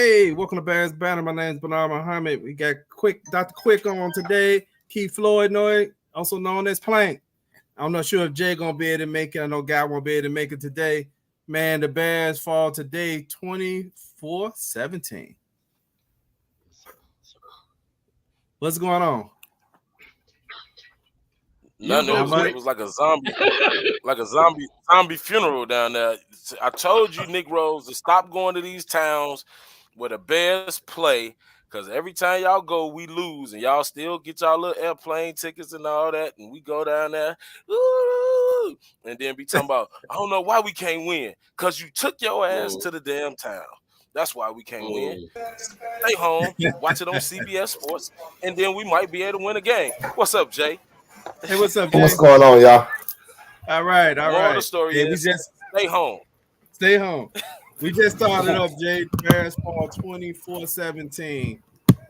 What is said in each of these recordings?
Hey, welcome to Bears Banner. My name is Bernard Muhammad. We got Dr. Quick on today. Keith Floyd Noy, also known as Plank. I'm not sure if Jay gonna be able to make it. I know Guy won't be able to make it today. Man, the Bears fall today 24-17. What's going on? Nothing. It was like a zombie funeral down there. I told you, Negroes, to stop going to these towns where the Bears play, because every time y'all go, we lose, and y'all still get y'all little airplane tickets and all that, and we go down there, ooh, and then be talking about, I don't know why we can't win, because you took your ass to the damn town. That's why we can't win. Stay home, watch it on CBS Sports, and then we might be able to win a game. What's up, Jay? Hey, what's up, Jay? What's going on, y'all? All right. The story is we just stay home. Stay home. We just started up, Jay. Bears fall 24-17.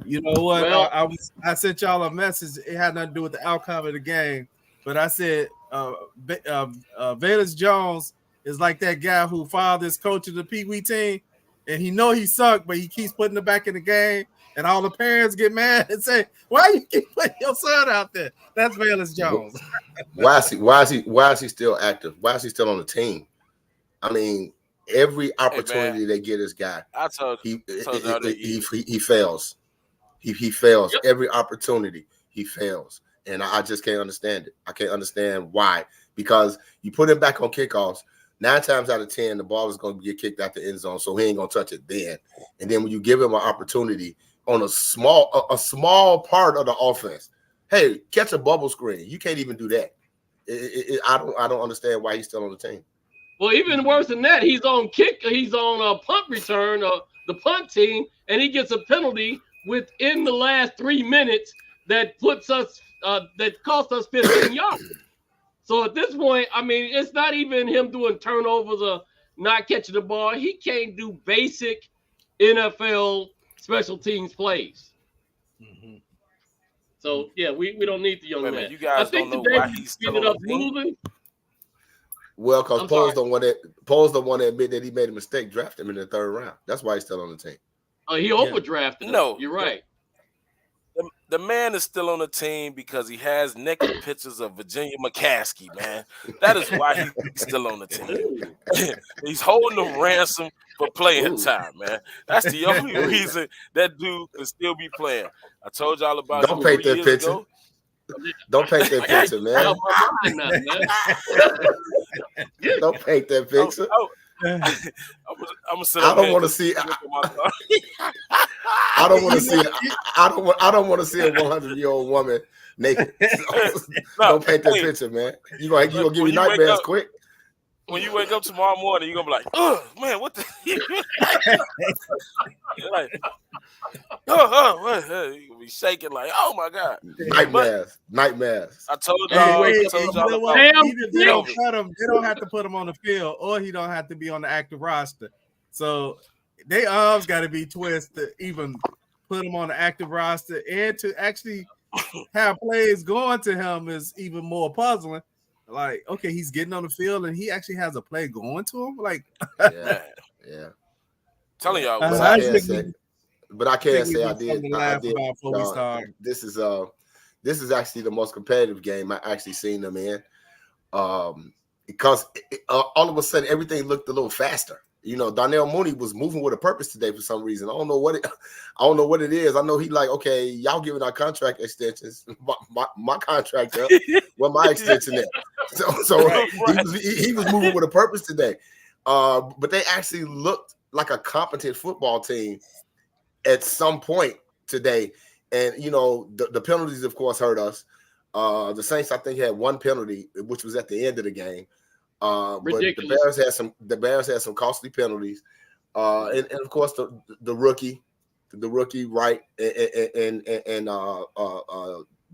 You know what? Well, I sent y'all a message. It had nothing to do with the outcome of the game, but I said Velus Jones is like that guy who fathered his coach of the Pee Wee team, and he know he sucked, but he keeps putting it back in the game. And all the parents get mad and say, "Why you keep putting your son out there?" That's Velus Jones. Why is he still active? Why is he still on the team? I mean, every opportunity they get this guy, he fails. He fails. Yep. Every opportunity he fails, and I just can't understand it. I can't understand why. Because you put him back on kickoffs, 9 times out of 10, the ball is going to get kicked out the end zone, so he ain't going to touch it then. And then when you give him an opportunity on a small part of the offense, hey, catch a bubble screen. You can't even do that. I don't understand why he's still on the team. Well, even worse than that, he's on a punt return, the punt team, and he gets a penalty within the last 3 minutes that puts us that cost us 15 yards. So at this point, I mean, it's not even him doing turnovers or not catching the ball. He can't do basic NFL special teams plays. Mm-hmm. So yeah, we don't need the young man. You guys don't know why he's still on the team. Well, because Poles don't want to admit that he made a mistake, draft him in the 3rd round. That's why he's still on the team. He overdrafted him. No, you're right. The man is still on the team because he has naked pictures of Virginia McCaskey, man. That is why he's still on the team. He's holding them ransom for playing time, man. That's the only reason that dude can still be playing. I told y'all about Don't paint that picture. Ago. Don't paint that picture, man. Don't paint that picture. I'm gonna sit. I don't want to see. I don't want to see. I don't want to see a 100-year-old woman naked. Don't paint that picture, man. You gonna give me nightmares quick. When you wake up tomorrow morning, you're gonna be like, "Oh man, what the?" Like, you're gonna be shaking like, "Oh my god!" Nightmares. I told y'all. They don't have to put him on the field, or he don't have to be on the active roster. So their arms got to be twisted to even put him on the active roster, and to actually have plays going to him is even more puzzling. Like, okay, he's getting on the field and he actually has a play going to him. Like, yeah. Telling y'all, but I can't say I did. This is actually the most competitive game I actually seen them in, because all of a sudden everything looked a little faster. You know, Darnell Mooney was moving with a purpose today for some reason. I don't know what it is. I know he like, okay, y'all giving our contract extensions. My contract up. Well, my extension is. So he was moving with a purpose today. But they actually looked like a competent football team at some point today. And you know, the penalties, of course, hurt us. The Saints, I think, had 1 penalty, which was at the end of the game. But the Bears had some costly penalties, and of course the rookie, right, and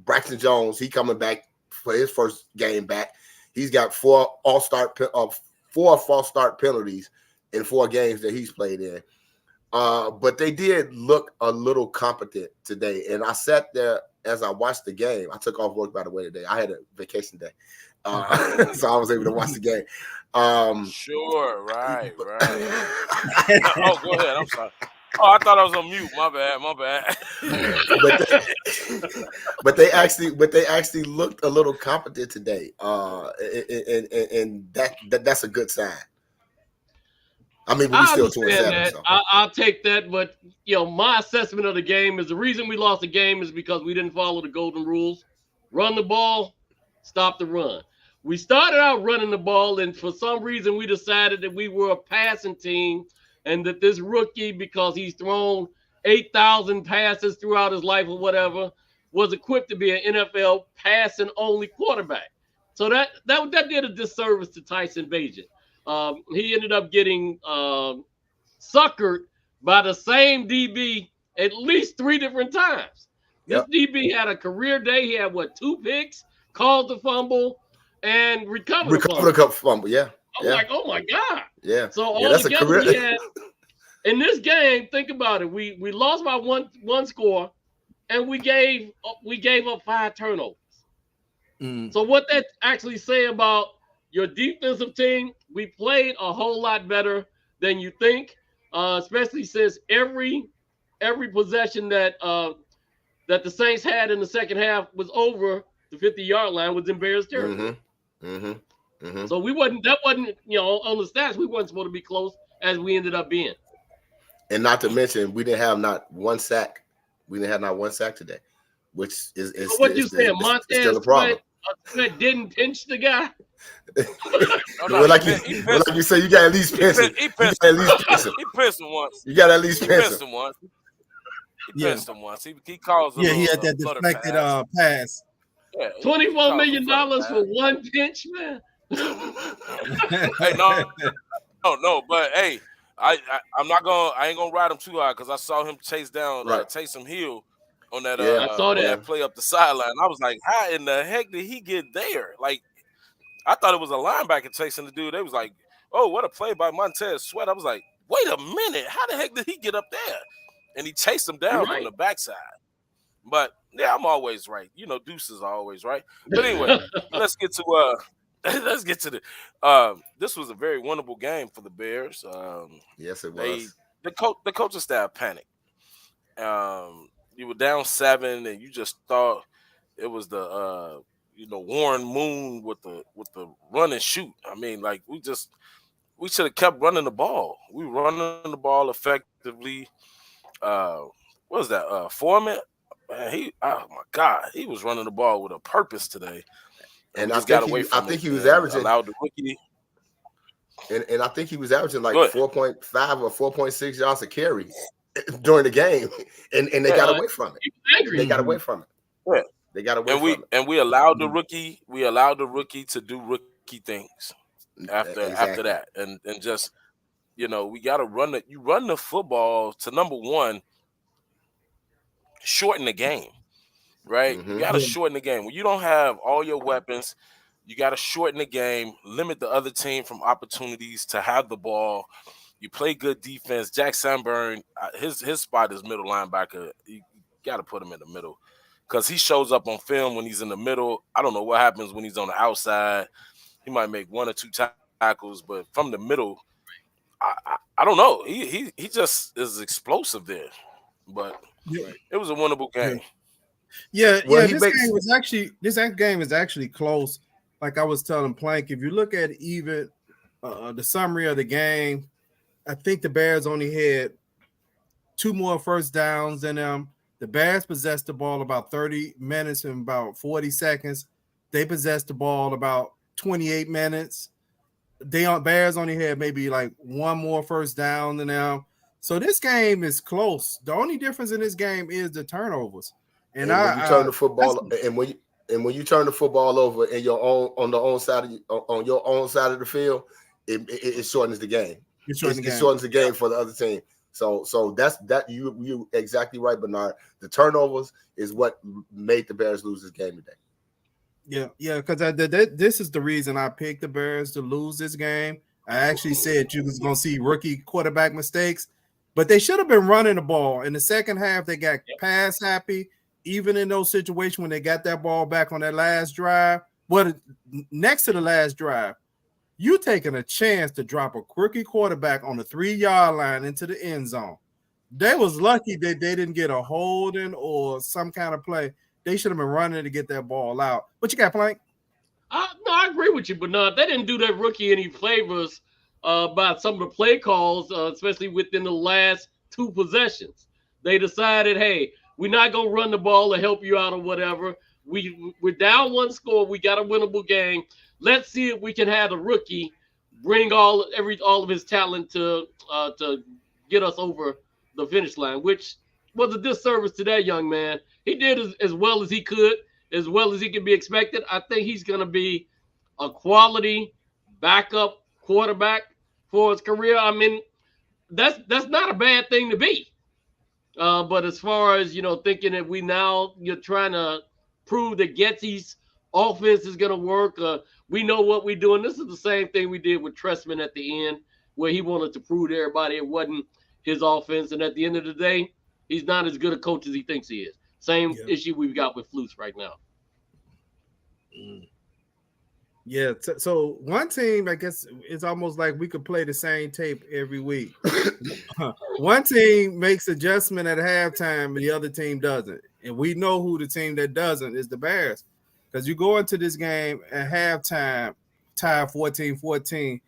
Braxton Jones, he coming back for his first game back. He's got 4 false start penalties in 4 games that he's played in. But they did look a little competent today, and I sat there as I watched the game. I took off work, by the way, today. I had a vacation day. So I was able to watch the game. Sure, right. Oh, go ahead. I'm sorry. Oh, I thought I was on mute. My bad. but they actually looked a little competent today. And that's a good sign. I mean, but we still 2-7. So. I'll take that. But my assessment of the game is the reason we lost the game is because we didn't follow the golden rules. Run the ball, stop the run. We started out running the ball, and for some reason we decided that we were a passing team, and that this rookie, because he's thrown 8,000 passes throughout his life or whatever, was equipped to be an NFL passing-only quarterback. So that did a disservice to Tyson Bagent. He ended up getting suckered by the same DB at least 3 different times. This DB had a career day. He had 2 picks, called the fumble, and recovered the fumble. Yeah. I'm like, oh my God. Yeah. So all together we had in this game. Think about it. We lost by one score, and we gave up 5 turnovers. So what that actually say about your defensive team? We played a whole lot better than you think, especially since every possession that the Saints had in the second half was over the 50-yard line, was in Bears territory. So that wasn't on the stats, we weren't supposed to be close as we ended up being. And not to mention, we didn't have not one sack. We didn't have not one sack today, which is so what you saying? Montez Sweat didn't pinch the guy. Like you say, you got at least pinch him. He pinched him once. You got at least pinch him once. He pinched him once. He calls him. Yeah, he had that deflected pass. Yeah, $24 million for one pinch, man. Hey, no, but hey, I ain't gonna ride him too hard because I saw him chase down Taysom Hill on that I saw that play up the sideline. I was like, how in the heck did he get there? Like, I thought it was a linebacker chasing the dude. They was like, oh, what a play by Montez Sweat. I was like, wait a minute, how the heck did he get up there? And he chased him down from the backside. But yeah, I'm always right. Deuces are always right. But anyway, let's get to the this was a very winnable game for the Bears. Yes, it was. The coaching staff panicked. You were down 7, and you just thought it was the Warren Moon with the run and shoot. I mean, like we should have kept running the ball. We were running the ball effectively. What was that? Foreman? Man, oh my God, he was running the ball with a purpose today. And I think he was averaging allowed the rookie. And I think he was averaging like 4.5 or 4.6 yards a carry during the game, and they got away from it. They got away from it. Yeah. They got away from it. And we allowed the rookie. We allowed the rookie to do rookie things after that, and just we got to run it. You run the football to, number one, shorten the game, right? You got to shorten the game. When you don't have all your weapons, you got to shorten the game, limit the other team from opportunities to have the ball. You play good defense. Jack Sanborn, his spot is middle linebacker. You got to put him in the middle because he shows up on film when he's in the middle. I don't know what happens when he's on the outside. He might make 1 or 2 tackles, but from the middle, I don't know. He just is explosive there. But it was a winnable game. Yeah. This game is actually close. Like I was telling Plank, if you look at even the summary of the game, I think the Bears only had 2 more first downs than them. The Bears possessed the ball about 30 minutes and about 40 seconds. They possessed the ball about 28 minutes. Bears only had maybe like 1 more first down than them. So this game is close. The only difference in this game is the turnovers. And when you turn the football over in on your own side of the field, it shortens the game. It shortens the game for the other team. So that's you exactly right, Bernard. The turnovers is what made the Bears lose this game today. Yeah, because this is the reason I picked the Bears to lose this game. I actually said you was going to see rookie quarterback mistakes, but they should have been running the ball. In the second half, they got pass happy, even in those situations when they got that ball back on that last drive. Next to the last drive, you taking a chance to drop a rookie quarterback on the 3-yard line into the end zone. They was lucky that they didn't get a holding or some kind of play. They should have been running to get that ball out. What you got, Plank? No, I agree with you, but no, they didn't do that rookie any favors by some of the play calls, especially within the last 2 possessions. They decided, hey, we're not gonna run the ball to help you out or whatever. We're down 1 score. We got a winnable game. Let's see if we can have the rookie bring all of his talent to get us over the finish line, which was a disservice to that young man. He did as well as he could, as well as he can be expected. I think he's going to be a quality backup quarterback for his career. I mean, that's not a bad thing to be. But as far as, thinking that you're trying to prove that Getsy's offense is going to work, we know what we're doing. This is the same thing we did with Trestman at the end, where he wanted to prove to everybody it wasn't his offense. And at the end of the day, he's not as good a coach as he thinks he is. Same issue we've got with Flus right now. Yeah. So one team, I guess, it's almost like we could play the same tape every week. One team makes adjustment at halftime, and the other team doesn't. And we know who the team that doesn't is the Bears. Because you go into this game at halftime, tied 14-14.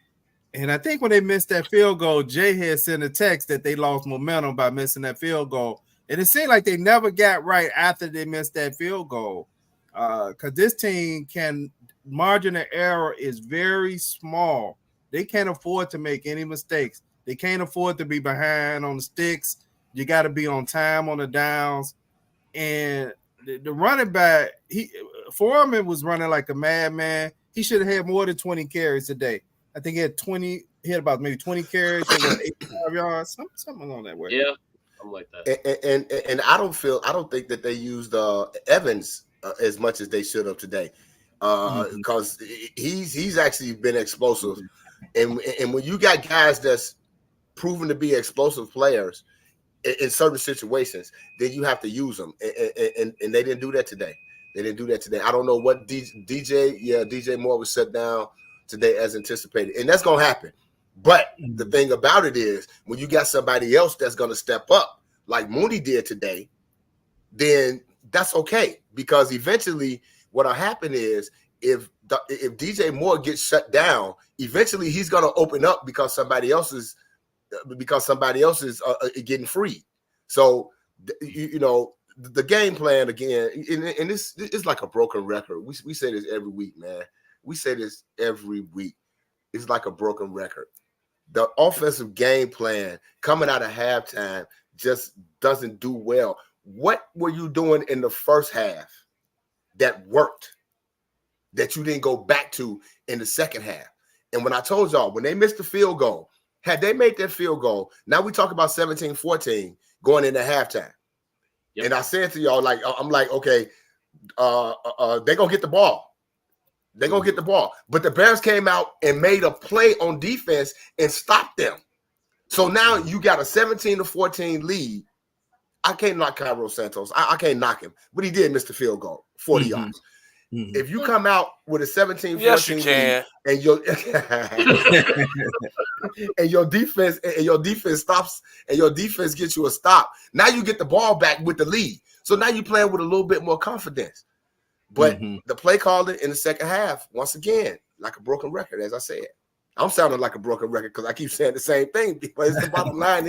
And I think when they missed that field goal, Jay had sent a text that they lost momentum by missing that field goal. And it seemed like they never got right after they missed that field goal. Because this team margin of error is very small. They can't afford to make any mistakes. They can't afford to be behind on the sticks. You got to be on time on the downs. And the running back, Foreman was running like a madman. He should have had more than 20 carries today. I think he had about maybe 20 carries, 85 yards, something along that way. Yeah, something like that. And I don't think that they used Evans as much as they should have today, because he's actually been explosive, and when you got guys that's proven to be explosive players in certain situations, then you have to use them, and they didn't do that today. I don't know what DJ Moore was shut down today as anticipated, and that's gonna happen. But the thing about it is, when you got somebody else that's gonna step up, like Mooney did today, then that's okay, because eventually what'll happen is if DJ Moore gets shut down, eventually he's gonna open up because somebody else is getting free. So the game plan again, and this is like a broken record. We say this every week, man. We say this every week. It's like a broken record. The offensive game plan coming out of halftime just doesn't do well. What were you doing in the first half that worked that you didn't go back to in the second half? And when I told y'all, when they missed the field goal, had they made that field goal, now we talk about 17-14 going into halftime. Yep. And I said to y'all, I'm like, okay, they're going to get the ball. They're going to get the ball. But the Bears came out and made a play on defense and stopped them. So now you got a 17-14 lead. I can't knock Cairo Santos. I can't knock him. But he did miss the field goal, 40 yards. Mm-hmm. If you come out with a 17-14 lead and your defense stops and your defense gets you a stop, now you get the ball back with the lead. So now you're playing with a little bit more confidence. But the play calling in the second half, once again, like a broken record, as I said. I'm sounding like a broken record because I keep saying the same thing, because the bottom line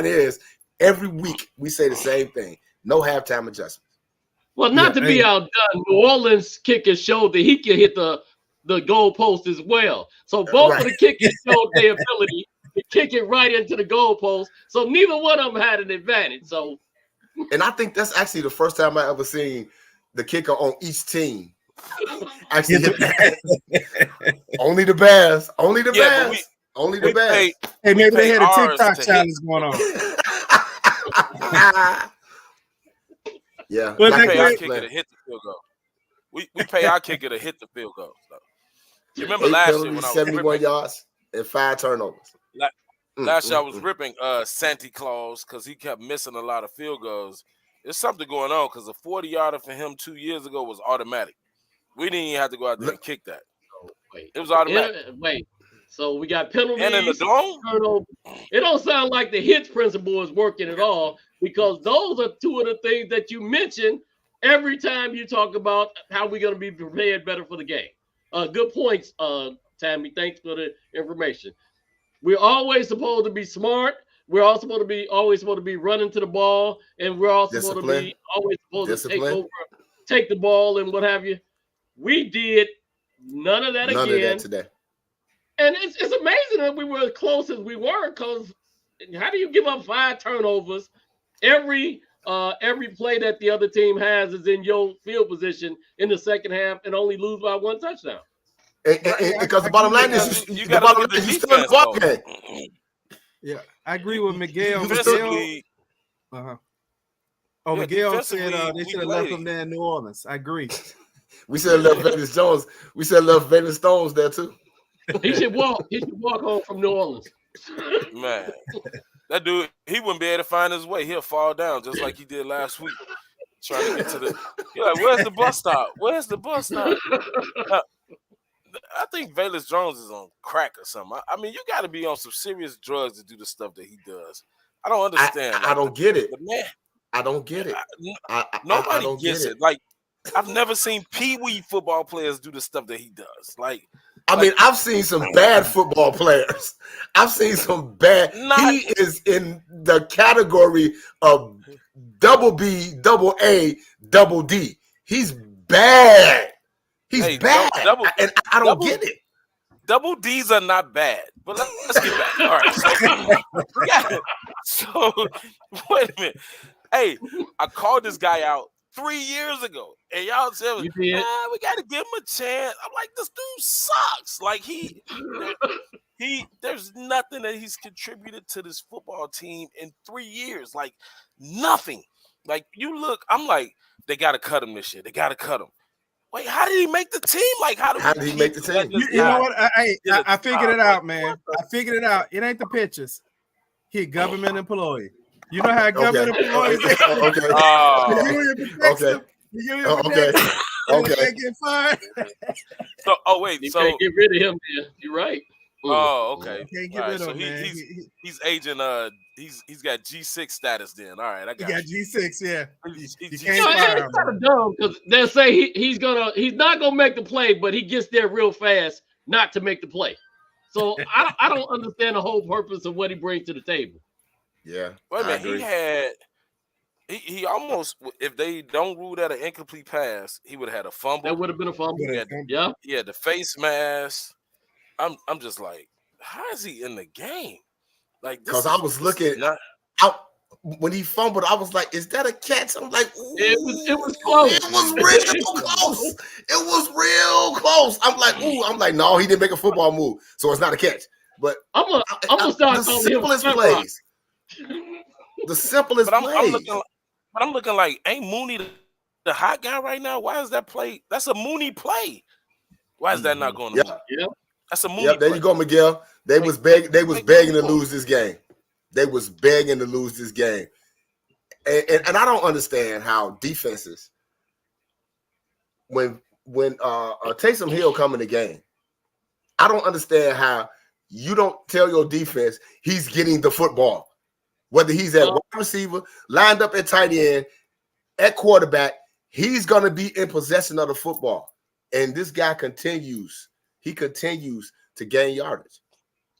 is every week we say the same thing. No halftime adjustments. Well, not to be outdone, New Orleans kicker showed that he can hit the goal post as well. So both of the kickers showed their ability to kick it right into the goal post. So neither one of them had an advantage. So, and I think that's actually the first time I ever seen the kicker on each team actually hit that. Only the Bears. Only the Bears. Only the Bears. Hey, maybe they had a TikTok challenge going on. Yeah, we pay our kicker to hit the field goal. We pay our kicker to hit the field goal. So. You remember last year when I was 71 yards and 5 turnovers. Last year I was ripping Santa Claus because he kept missing a lot of field goals. There's something going on because a 40-yarder for him 2 years ago was automatic. We didn't even have to go out there and kick that. It was automatic. So we got penalties. And in the dome? Turnover. It don't sound like the hits principle is working at all, because those are two of the things that you mention every time you talk about how we're going to be prepared better for the game. Good points, Tammy. Thanks for the information. We're always supposed to be smart. We're all supposed to be always supposed to be running to the ball, and we're all supposed to be always supposed to take over, take the ball, and what have you. We did none of that again. None of that today. And it's amazing that we were as close as we were, because how do you give up 5 turnovers? Every play that the other team has is in your field position in the second half and only lose by 1 touchdown. Because the bottom line is you still in the ball game. Yeah, I agree with Miguel. Miguel said they should have left him there in New Orleans. I agree. We should have left Vegas Jones. We should have left Vegas Stones there too. He should walk home from New Orleans. Man, that dude, he wouldn't be able to find his way. He'll fall down just like he did last week. Trying to get to the. You're like, where's the bus stop? Where's the bus stop? I think Velus Jones is on crack or something. I mean, you got to be on some serious drugs to do the stuff that he does. I don't understand. I don't get it. Man, I don't get it. Nobody gets it. Like, I've never seen Pee-wee football players do the stuff that he does. I mean, I've seen some bad football players. I've seen some bad. He is in the category of double B, double A, double D. He's bad. He's bad. And I don't get it. Double D's are not bad. But let's get back. All right. So, wait a minute. Hey, I called this guy out 3 years ago, and y'all said, we got to give him a chance. I'm like, this dude sucks. Like, there's nothing that he's contributed to this football team in 3 years. Like, nothing. Like, you look, I'm like, they got to cut him this year. They got to cut him. Wait, how did he make the team? Like, how did he make the team? You know what? I figured it out, man. I figured it out. It ain't the pitches. He a government employee. You know how government employees Okay. Get fired. So, wait. You can't get rid of him, man. You're right. Oh, okay. Can't get rid of him, man. He's agent. He's got G6 status. Then, all right, I got. He got G6. Yeah. You can't fire him. It's kind of dumb because they'll say he's not gonna make the play, but he gets there real fast not to make the play. So I don't understand the whole purpose of what he brings to the table. Yeah. Wait a minute. He almost, if they don't rule that an incomplete pass, he would have had a fumble. That would have been a fumble. Yeah, the face mask. I'm just like, how is he in the game? Like, because I was looking out when he fumbled, I was like, is that a catch? I'm like, ooh, it was close. It was real close. It was real close. I'm like, no, he didn't make a football move, so it's not a catch. But I'm gonna start the simplest plays. The simplest plays. I'm looking like, ain't Mooney the hot guy right now? Why is that play? That's a Mooney play. Why is that not going to? Yeah. That's a Mooney. Yep, there you go, Miguel. They was begging to lose this game. They was begging to lose this game. And I don't understand how defenses, when Taysom Hill come in the game, I don't understand how you don't tell your defense he's getting the football. Whether he's at wide receiver, lined up at tight end, at quarterback, he's going to be in possession of the football. And this guy continues to gain yardage.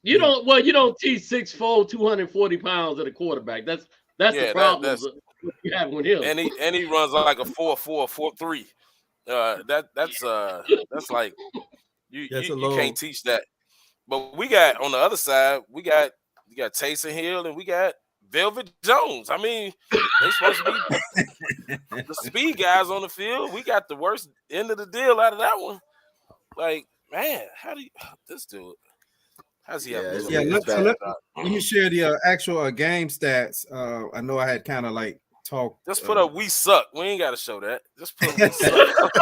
You don't teach 6'4", 240 pounds at a quarterback. That's the problem you have with him. And he runs like a 4.4, 4.3. That's like you can't teach that. But we got on the other side, we got Taysom Hill and we got Velvet Jones. I mean, they supposed to be the speed guys on the field. We got the worst end of the deal out of that one. Like, man, how do you this dude? How's he have? Let me share the actual game stats. I know I had kind of like talked. Just put up we suck. We ain't got to show that. Just put up we suck.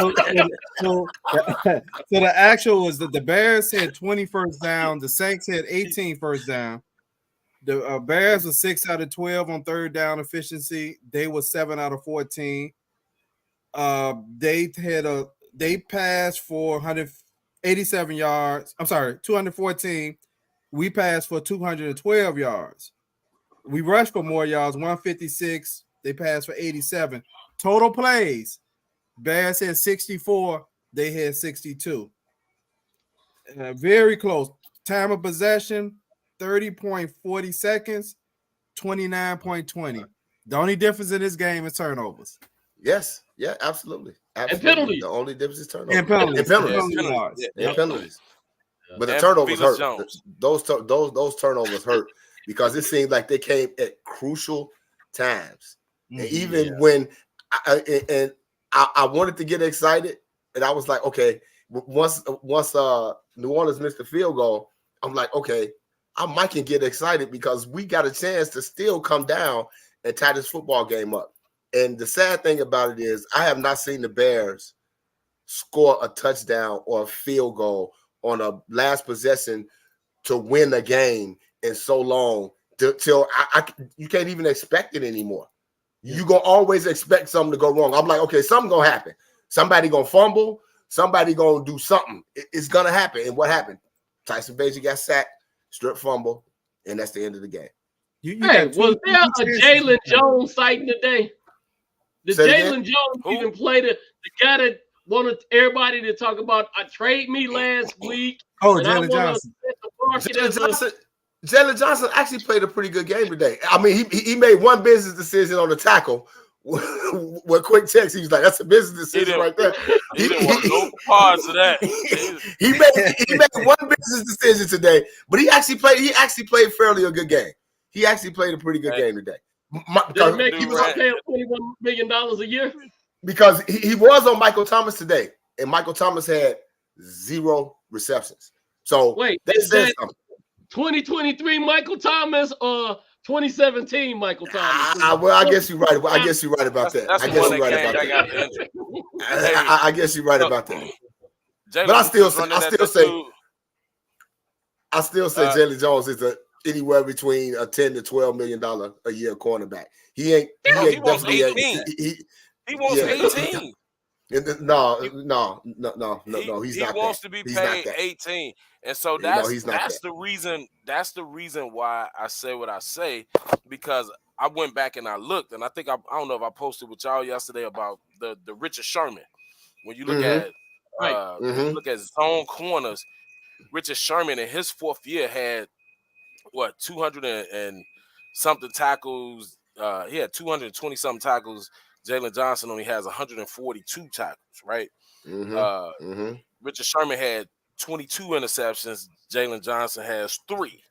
So the actual was that the Bears had 20 first down. The Saints had 18 first down. The Bears were 6 out of 12 on third down efficiency. They were 7 out of 14. They passed for 87 yards. I'm sorry, 214. We passed for 212 yards. We rushed for more yards, 156. They passed for 87. Total plays, Bears had 64. They had 62. Very close. Time of possession, 30.40 seconds, 29.20. The only difference in this game is turnovers. Yes. Yeah, absolutely. And penalties. The only difference is turnovers. And penalties. And penalties. Yeah. Penalties. But the And turnovers Felix hurt. Jones. Those turnovers hurt because it seemed like they came at crucial times. And even when I wanted to get excited, and I was like, okay, once New Orleans missed the field goal, I'm like, okay, I might can get excited because we got a chance to still come down and tie this football game up. And the sad thing about it is I have not seen the Bears score a touchdown or a field goal on a last possession to win a game in so long till you can't even expect it anymore. You're going to always expect something to go wrong. I'm like, okay, something going to happen. Somebody going to fumble. Somebody going to do something. It's going to happen. And what happened? Tyson Bagent got sacked, strip fumble, and that's the end of the game. Hey, was there a Jalen Jones sighting today? Did Jalen Jones even play the guy that wanted everybody to talk about? I trade me last week. Oh, Jalen Johnson. Jalen Johnson actually played a pretty good game today. I mean, he made one business decision on the tackle. With quick text, he was like, "That's a business decision right there." He didn't want no parts of that. He made one business decision today, but he actually played fairly a good game. He actually played a pretty good game today. Did it make you pay him $21 million a year? Because he was on Michael Thomas today, and Michael Thomas had 0 receptions. So wait, is that 2023 Michael Thomas or 2017 Michael Thomas? Well, I guess you're right. I guess you're right about that. I guess you're right about that. I guess you're right about that. But I still say Jalen Jones is anywhere between a $10 to $12 million a year cornerback. He ain't definitely 18. He wants 18. No, he's not. He wants to be paid 18, and so that's the reason. That's the reason why I say what I say, because I went back and I looked, and I think I don't know if I posted with y'all yesterday about the Richard Sherman. When you look at look at zone corners, Richard Sherman in his 4th year had 200 and something tackles. He had 220 something tackles. Jalen Johnson only has 142 tackles, right? Richard Sherman had 22 interceptions. Jalen Johnson has 3,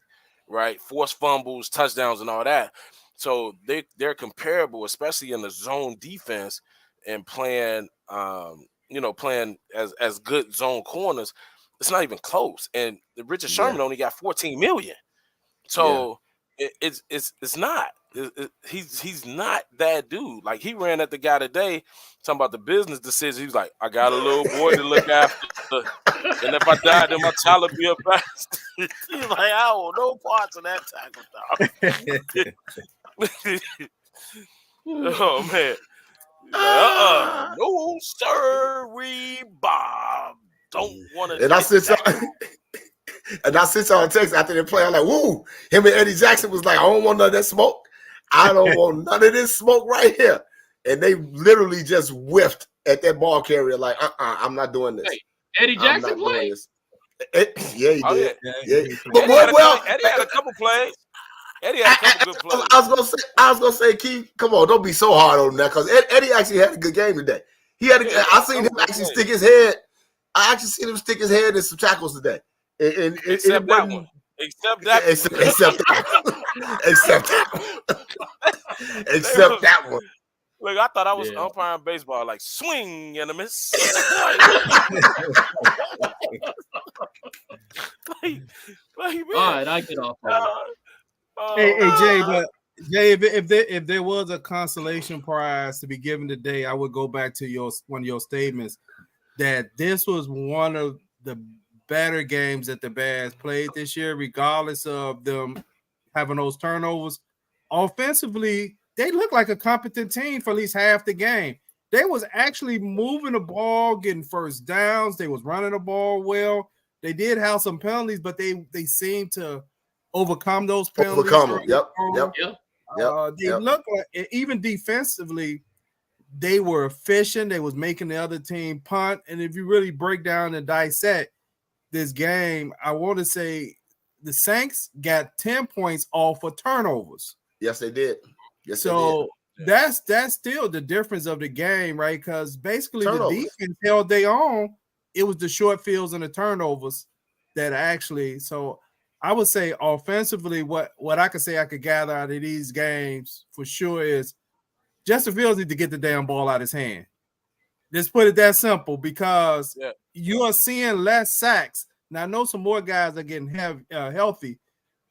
right? Forced fumbles, touchdowns, and all that. So they're comparable, especially in the zone defense and playing, playing as good zone corners. It's not even close. And Richard Sherman only got 14 million. So it's not. He's not that dude. Like, he ran at the guy today talking about the business decision. He was like, I got a little boy to look after, and if I die, then my child will be a bastard. He's like, I want no parts of that tackle, dog. Oh man. No sir, Bob. Don't want to. And I sent y'all a text after the play. I'm like, woo. Him and Eddie Jackson was like, I don't want none of that smoke. I don't want none of this smoke right here. And they literally just whiffed at that ball carrier like, I'm not doing this. Hey, Eddie Jackson played? Yeah, he did. Yeah. Eddie had a couple plays. Eddie had a couple good plays. I was gonna say, Keith, come on, don't be so hard on that, because Eddie actually had a good game today. I seen him actually stick his head. I actually seen him stick his head in some tackles today. Except that one. Except that one. Look, I thought I was umpiring baseball, like swing and a miss. All right, I get off. Hey, Jay, but Jay, if there was a consolation prize to be given today, I would go back to one of your statements that this was one of the better games that the Bears played this year, regardless of them having those turnovers. Offensively, they look like a competent team for at least half the game. they was actually moving the ball, getting first downs. They was running the ball well. They did have some penalties, but they seemed to overcome those penalties. Overcome them. Yep. They look like, even defensively, they were efficient. They was making the other team punt. And if you really break down and dissect this game, I want to say the Saints got 10 points off of turnovers. Yes, they did. So that's still the difference of the game, right? Because basically turnovers. The defense held their own. It was the short fields and the turnovers that actually. So I would say offensively, what I could say I could gather out of these games for sure is Justin Fields need to get the damn ball out of his hand. Just put it that simple, because you are seeing less sacks. Now I know some more guys are getting healthy,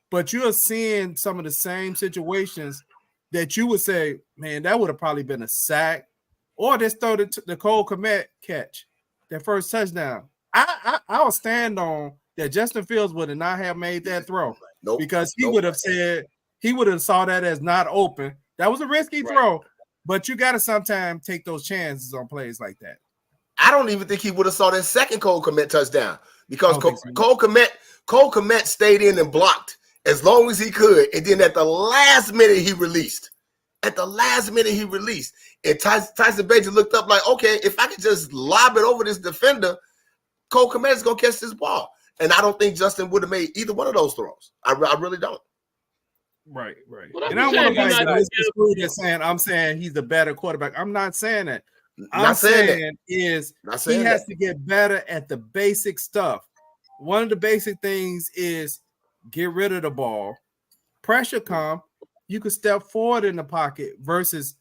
but you are seeing some of the same situations that you would say, man, that would have probably been a sack, or just throw the Cole Kmet catch, that first touchdown. I'll stand on that. Justin Fields would have not have made that throw, because he would have said he would have saw that as not open. That was a risky throw, but you got to sometimes take those chances on plays like that. I don't even think he would have saw that second Cole Kmet touchdown, because Cole Kmet stayed in and blocked as long as he could, and then at the last minute he released. And Tyson Bagent looked up like, okay, if I could just lob it over this defender, Cole Kmet is going to catch this ball. And I don't think Justin would have made either one of those throws. I really don't. Right. Well, and I don't want to saying I'm saying he's the better quarterback. I'm not saying that. I'm saying he has to get better at the basic stuff. One of the basic things is get rid of the ball. Pressure come. You can step forward in the pocket versus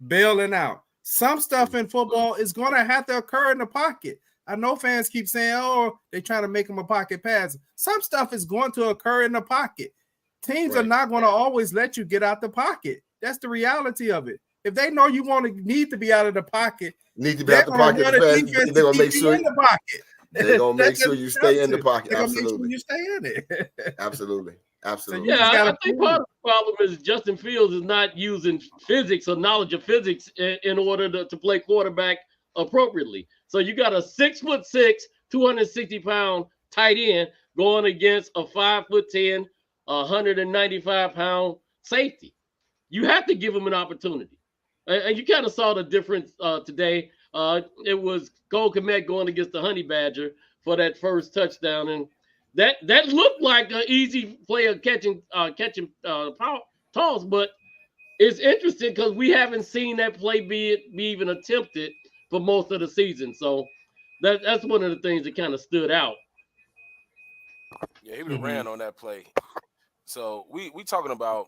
bailing out. Some stuff in football is going to have to occur in the pocket. I know fans keep saying, oh, they're trying to make him a pocket pass. Some stuff is going to occur in the pocket. Teams are not going to always let you get out the pocket. That's the reality of it. If they know you need to be out of the pocket, they're going to make sure in the pocket. They're going to make sure you stay in the pocket. Absolutely. You stay in it. Absolutely. So I think part of the problem is Justin Fields is not using physics or knowledge of physics in order to play quarterback appropriately. So you got a 6'6", 260-pound tight end going against a 5'10", 195-pound safety. You have to give him an opportunity. And you kind of saw the difference today. It was Cole Kmet going against the Honey Badger for that first touchdown, and that looked like an easy play of catching toss, but it's interesting because we haven't seen that play be even attempted for most of the season. So that's one of the things that kind of stood out. Yeah, he would have ran on that play. So we talking about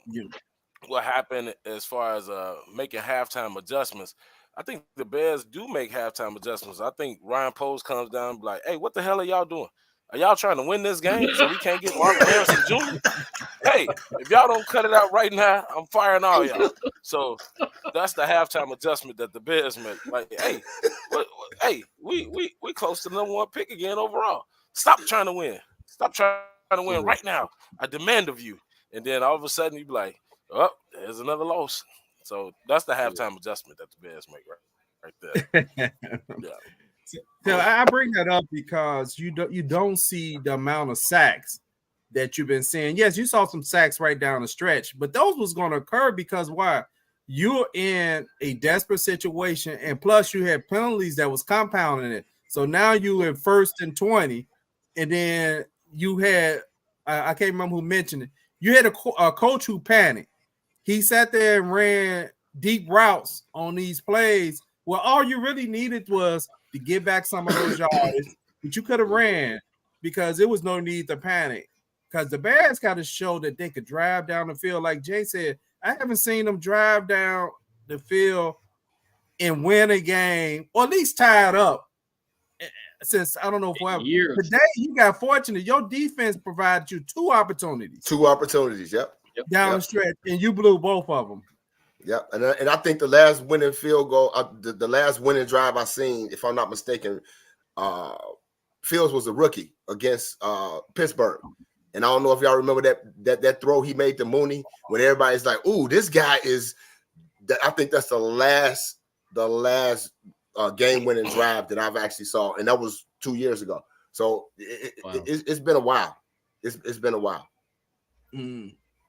what happened as far as making halftime adjustments. I think the Bears do make halftime adjustments. I think Ryan Post comes down and be like, hey, what the hell are y'all doing? Are y'all trying to win this game so we can't get Marvin Harrison Jr.? Hey, if y'all don't cut it out right now, I'm firing all y'all. So that's the halftime adjustment that the Bears make. Like, hey, we close to the number one pick again overall. Stop trying to win. Stop trying to win right now. I demand of you. And then all of a sudden you be like, oh, there's another loss. So that's the halftime adjustment that the Bears make right there. Yeah. So I bring that up because you don't see the amount of sacks that you've been seeing. Yes, you saw some sacks right down the stretch, but those was going to occur because why? You're in a desperate situation, and plus you had penalties that was compounding it. So now you in 1st and 20, and then you had I can't remember who mentioned it. You had a coach who panicked. He sat there and ran deep routes on these plays. Well, all you really needed was to get back some of those yards, but you could have ran because there was no need to panic. Because the Bears got to show that they could drive down the field. Like Jay said, I haven't seen them drive down the field and win a game, or at least tie it up since I don't know forever. Today, you got fortunate. Your defense provided you two opportunities. Yep. Down the stretch, and you blew both of them. Yep, and I think the last winning field goal, the last winning drive I seen, if I'm not mistaken, Fields was a rookie against Pittsburgh, and I don't know if y'all remember that throw he made to Mooney when everybody's like, "Ooh, this guy is." I think that's the last game-winning drive that I've actually saw, and that was 2 years ago. So it's been a while. It's been a while.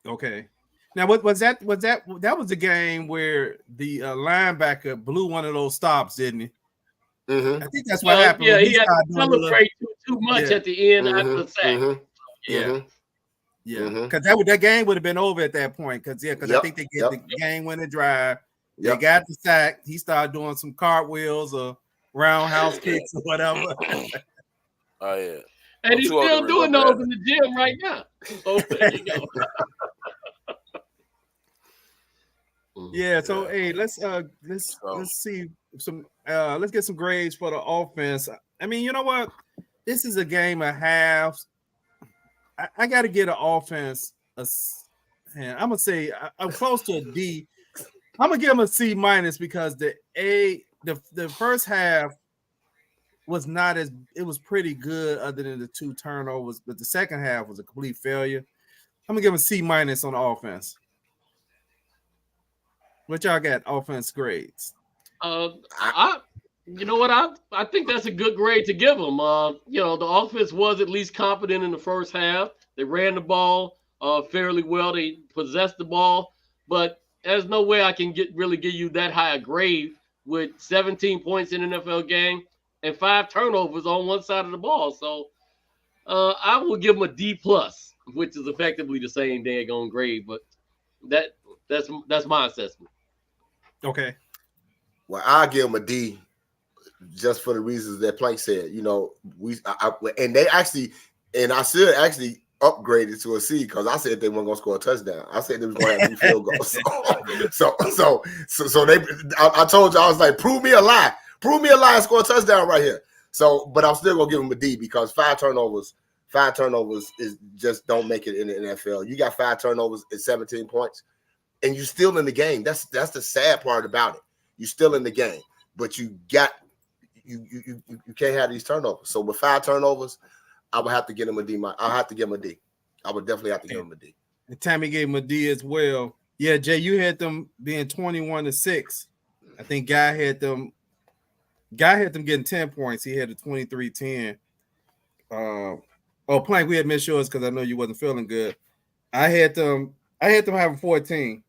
Okay. Now, what was that? That was the game where the linebacker blew one of those stops, didn't he? Mm-hmm. I think that's what happened. Yeah, he had to celebrate too much at the end after the sack. Because that game would have been over at that point. Because I think they get the game-winning drive. They got the sack. He started doing some cartwheels or roundhouse kicks or whatever. Oh yeah, and he's still doing those in the gym right now. So there you go. Yeah. So hey, let's see some. Let's get some grades for the offense. I mean, you know what? This is a game of halves. I got to get an offense. I'm gonna say I'm close to a D. I'm gonna give him a C minus because the first half was not as it was pretty good other than the 2 turnovers, but the second half was a complete failure. I'm gonna give him a C minus on offense. What y'all got offense grades? You know what? I think that's a good grade to give them. The offense was at least competent in the first half. They ran the ball fairly well. They possessed the ball, but there's no way I can really give you that high a grade with 17 points in an NFL game and 5 turnovers on one side of the ball. So I will give them a D plus, which is effectively the same daggone grade. But that's my assessment. Okay. Well, I'll give them a D just for the reasons that Plank said. And they actually, and I should actually upgrade it to a C because I said they weren't going to score a touchdown. I said they was going to have 3 field goals. So they, I told you, I was like, prove me a lie and score a touchdown right here. So, but I'm still going to give them a D because 5 turnovers is just don't make it in the NFL. You got 5 turnovers at 17 points and you're still in the game. That's the sad part about it. You're still in the game, but you can't have these turnovers. So with 5 turnovers, I would have to give him a D. I'll have to give him a D. I would definitely have to give him a D. And Tammy gave him a D as well. Yeah, Jay, you had them being 21-6. I think Guy had them getting 10 points. He had a 23-10. Plank, we had missed yours because I know you wasn't feeling good. I had them having 14.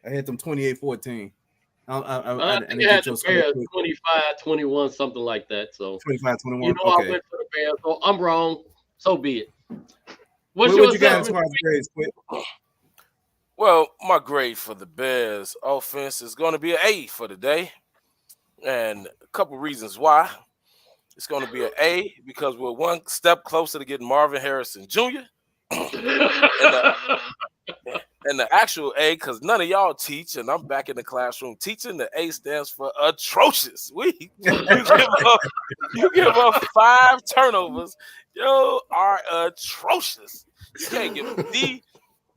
I had them 28-14. I think I had the Bears 25-21, something like that. So 25-21. Okay. I went for the Bears, so I'm wrong. So be it. What you got as far as grades, Quick? Well, my grade for the Bears offense is going to be an A for the day, and a couple reasons why. It's going to be an A because we're one step closer to getting Marvin Harrison Jr. And the actual A, because none of y'all teach, and I'm back in the classroom teaching, the A stands for atrocious. You give up 5 turnovers. You are atrocious. You can't give a D.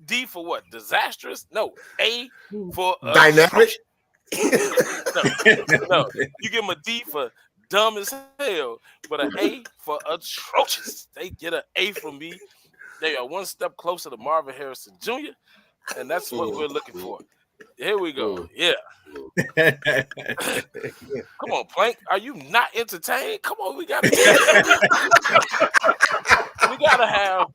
D for what? Disastrous? No. A for dynamic. No. You give them a D for dumb as hell, but an A for atrocious. They get an A from me. They are one step closer to Marvin Harrison Jr., and that's what we're looking for. Here we go. Yeah. Come on, Plank. Are you not entertained? Come on, we gotta have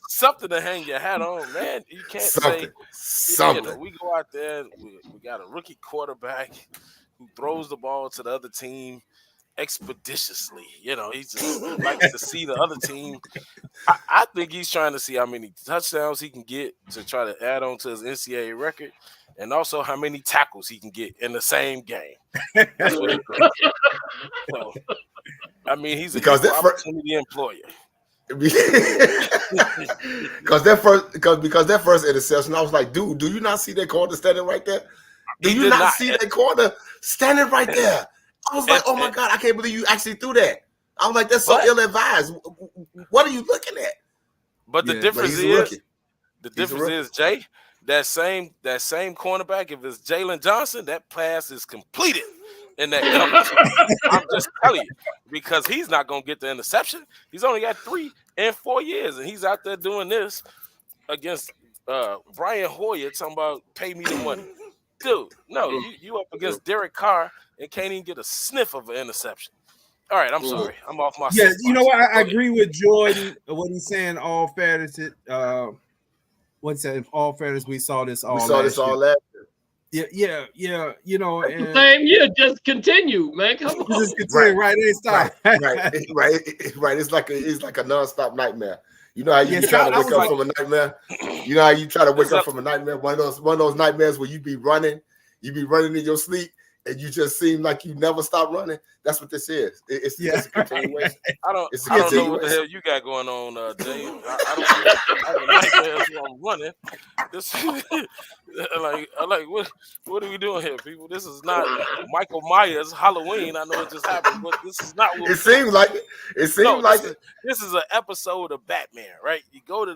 something to hang your hat on, man. You can't say something. We go out there. We got a rookie quarterback who throws the ball to the other team expeditiously. He just likes to see the other team. I think he's trying to see how many touchdowns he can get to try to add on to his NCAA record, and also how many tackles he can get in the same game. That's what he's doing. So, I mean, he's an opportunity employer. Because that first interception, I was like, dude, do you not see that corner standing right there? Do you not see that corner standing right there? I was like, oh my God, I can't believe you actually threw that. I was like, that's so ill-advised. What are you looking at? But the difference is, Jay, that same cornerback, if it's Jalen Johnson, that pass is completed in that coverage. I'm just telling you, because he's not going to get the interception. He's only got 3 in 4 years, and he's out there doing this against Brian Hoyer talking about pay me the money. Dude, no, you up against Derek Carr and can't even get a sniff of an interception. All right, I'm sorry. I'm off my Yeah, soapbox. you know what? I agree with Jordan. What he's saying, all fairness, what's that? In all fairness, we saw this all last year. Yeah. You know, it's the same year. Just continue, man. Come on. Just continue, right? It ain't stop. Right. It's like a nonstop nightmare. You know how you try to wake up from a nightmare? You know how you try to wake up from a nightmare? One of those nightmares where you be running in your sleep, and you just seem like you never stop running. That's what this is. It's a continuation. I don't know what the hell you got going on, Jay. I don't know I'm running. This like what are we doing here, people? This is not Michael Myers Halloween. I know it just happened, but this is not what it seems like it. It seems like it. This is an episode of Batman, right? You go to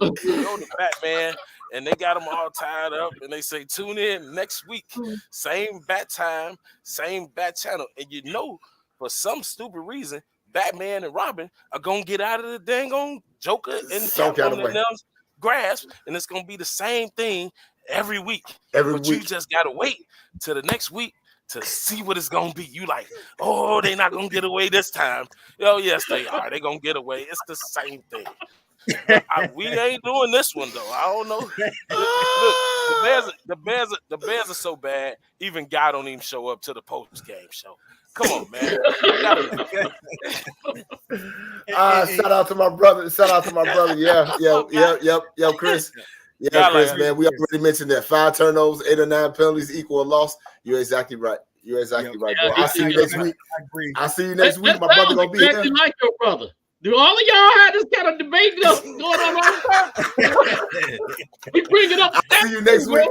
Batman, and they got them all tied up, and they say tune in next week, same bat time, same bat channel, and you know, for some stupid reason, Batman and Robin are gonna get out of the dang on Joker and Catwoman's grasp, and it's gonna be the same thing every week. You just gotta wait till the next week to see what it's gonna be. You like, oh, they not gonna get away this time. Oh, yes, they are. They gonna get away. It's the same thing. We ain't doing this one though. I don't know. Look, the Bears are so bad. Even God don't even show up to the post game show. Come on, man. Shout out to my brother. Yeah, Chris. Yeah, Chris, man. We already mentioned that 5 turnovers, 8 or 9 penalties equal a loss. You're exactly right. Right, bro. I'll see you next week. I'll see you next week. My brother gonna be here. Like your brother. Do all of y'all have this kind of debate going on all the time? We bring it up. I'll see you next week.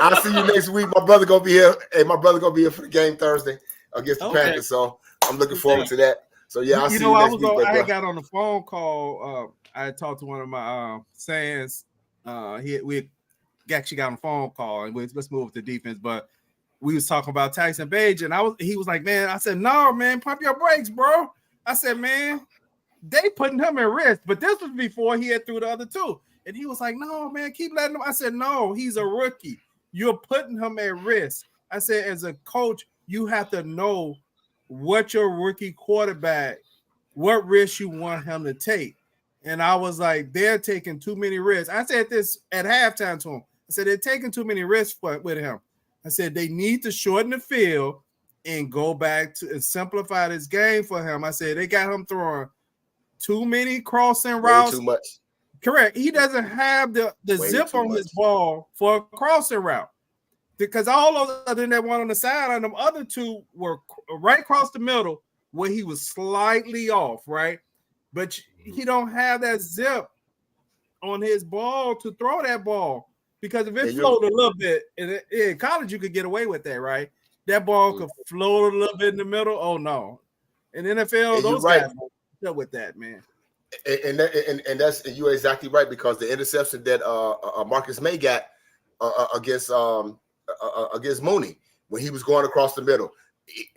I'll see you next week. My brother gonna be here. Hey, my brother gonna be here for the game Thursday against the Panthers. So I'm looking forward to that. So yeah, I'll see you next week. I got on the phone call. I talked to one of my fans. We actually got on a phone call, and let's move to defense. But we was talking about Tyson Page, and he was like, man, I said, no, man, pump your brakes, bro. I said, man, they putting him at risk, but this was before he had threw the other 2. And he was like, no, man, keep letting him. I said, no, he's a rookie. You're putting him at risk. I said, as a coach, you have to know what your rookie quarterback, what risk you want him to take. And I was like, they're taking too many risks. I said this at halftime to him. I said, they're taking too many risks with him. I said, they need to shorten the field and go back to and simplify this game for him. I said, they got him throwing too many crossing routes. Too much. Correct. He doesn't have the zip on his ball for a crossing route because all those other than that one on the side and them other 2 were right across the middle where he was slightly off, right? But he don't have that zip on his ball to throw that ball because if it floated a little bit in college, you could get away with that, right? That ball could float a little bit in the middle. Oh no! In NFL, those guys deal with that, man. And you're exactly right because the interception that Marcus May got against Mooney when he was going across the middle,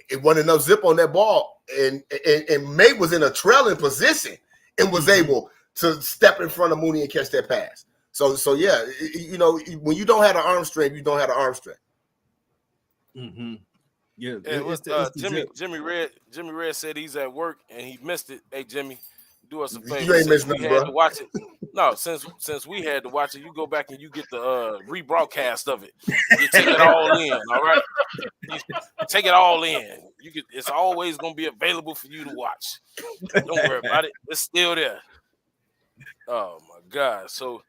it wasn't enough zip on that ball, and May was in a trailing position and was able to step in front of Mooney and catch that pass. So yeah, you know, when you don't have an arm strength, you don't have an arm strength. Mm-hmm. Yeah, Jimmy Red said he's at work and he missed it. Hey Jimmy, do us a favor. You ain't missing nothing, bro. To watch it. No, since we had to watch it, you go back and you get the rebroadcast of it. You take it all in, all right? You take it all in. It's always gonna be available for you to watch. Don't worry about it. It's still there. Oh my God. So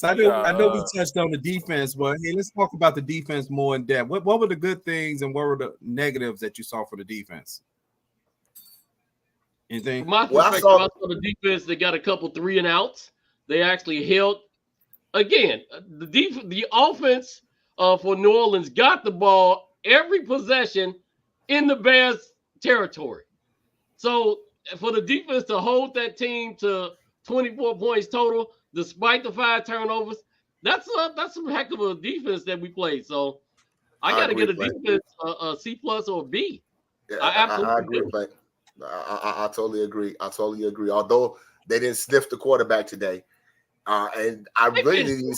I know we touched on the defense, but hey, let's talk about the defense more in depth. What were the good things and what were the negatives that you saw for the defense? Anything? From my perspective, I saw the defense. They got a couple 3 and outs. They actually held. Again, the offense for New Orleans got the ball every possession in the Bears' territory. So for the defense to hold that team to 24 points total, despite the 5 turnovers, that's some heck of a defense that we played. So I got to get a defense a C+ or a B. Yeah, I agree with that. I totally agree. Although they didn't sniff the quarterback today, and I really didn't even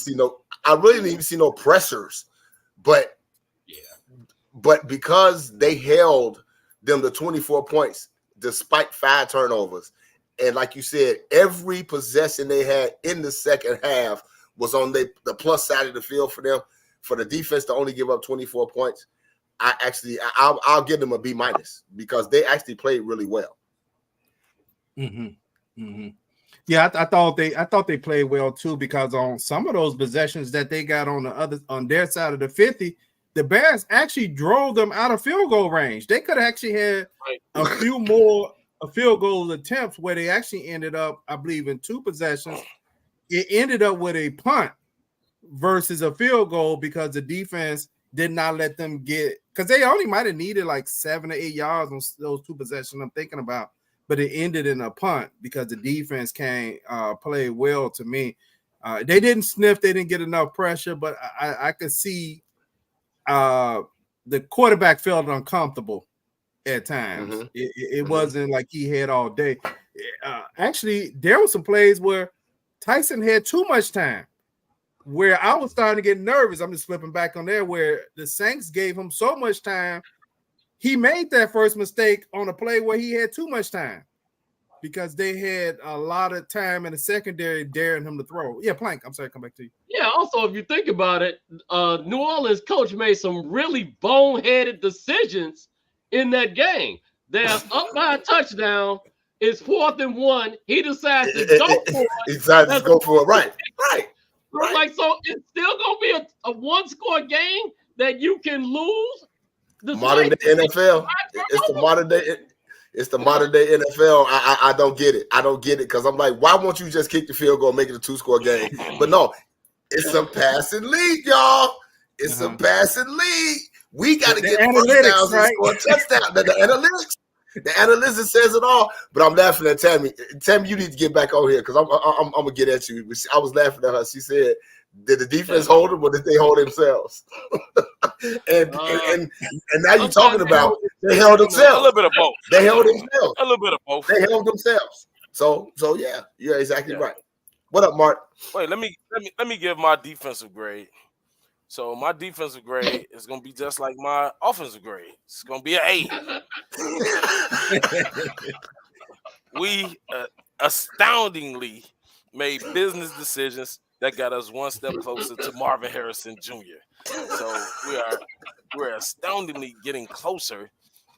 see no pressures. But but because they held them to 24 points despite 5 turnovers, and like you said, every possession they had in the second half was on the plus side of the field for them. For the defense to only give up 24 points, I'll give them a B- because they actually played really well. Mm-hmm. Mm-hmm. Yeah, I thought they played well too, because on some of those possessions that they got on their side of the 50, the Bears actually drove them out of field goal range. They could have actually had a few more field goal attempts where they actually ended up, I believe, in 2 possessions. It ended up with a punt versus a field goal because the defense did not let them get, because they only might have needed like 7 or 8 yards on those 2 possessions I'm thinking about, but it ended in a punt because the defense came play well to me. They didn't sniff, they didn't get enough pressure, but I could see the quarterback felt uncomfortable at times. Mm-hmm. It wasn't like he had all day. Actually, there were some plays where Tyson had too much time, where I was starting to get nervous. I'm just flipping back on there, where the Saints gave him so much time. He made that first mistake on a play where he had too much time because they had a lot of time in the secondary daring him to throw. Yeah, Plank, I'm sorry, come back to you. Yeah, also, if you think about it, New Orleans coach made some really boneheaded decisions in that game. They're up by a touchdown. It's 4th and 1. He decides to go for it. He decided to go for it. Right. Like, so it's still going to be a one-score game that you can lose. Modern day NFL. It's the modern day NFL. I don't get it. I don't get it because I'm like, why won't you just kick the field goal, make it a 2-score game? But no, it's a passing league, y'all. It's a passing league. We got to get first downs and score a touchdown. The analytics says it all. But I'm laughing at Tammy. Tammy, you need to get back over here because I'm gonna get at you. I was laughing at her. She said, "Did the defense hold them, or did they hold themselves?" and now you're talking about they held themselves. A little bit of both. They held themselves. A little bit of both. They held themselves. So yeah, you're exactly right. What up, Mark? Wait, let me give my defensive grade. So my defensive grade is gonna be just like my offensive grade. It's gonna be an A. We astoundingly made business decisions that got us one step closer to Marvin Harrison Jr. So we're astoundingly getting closer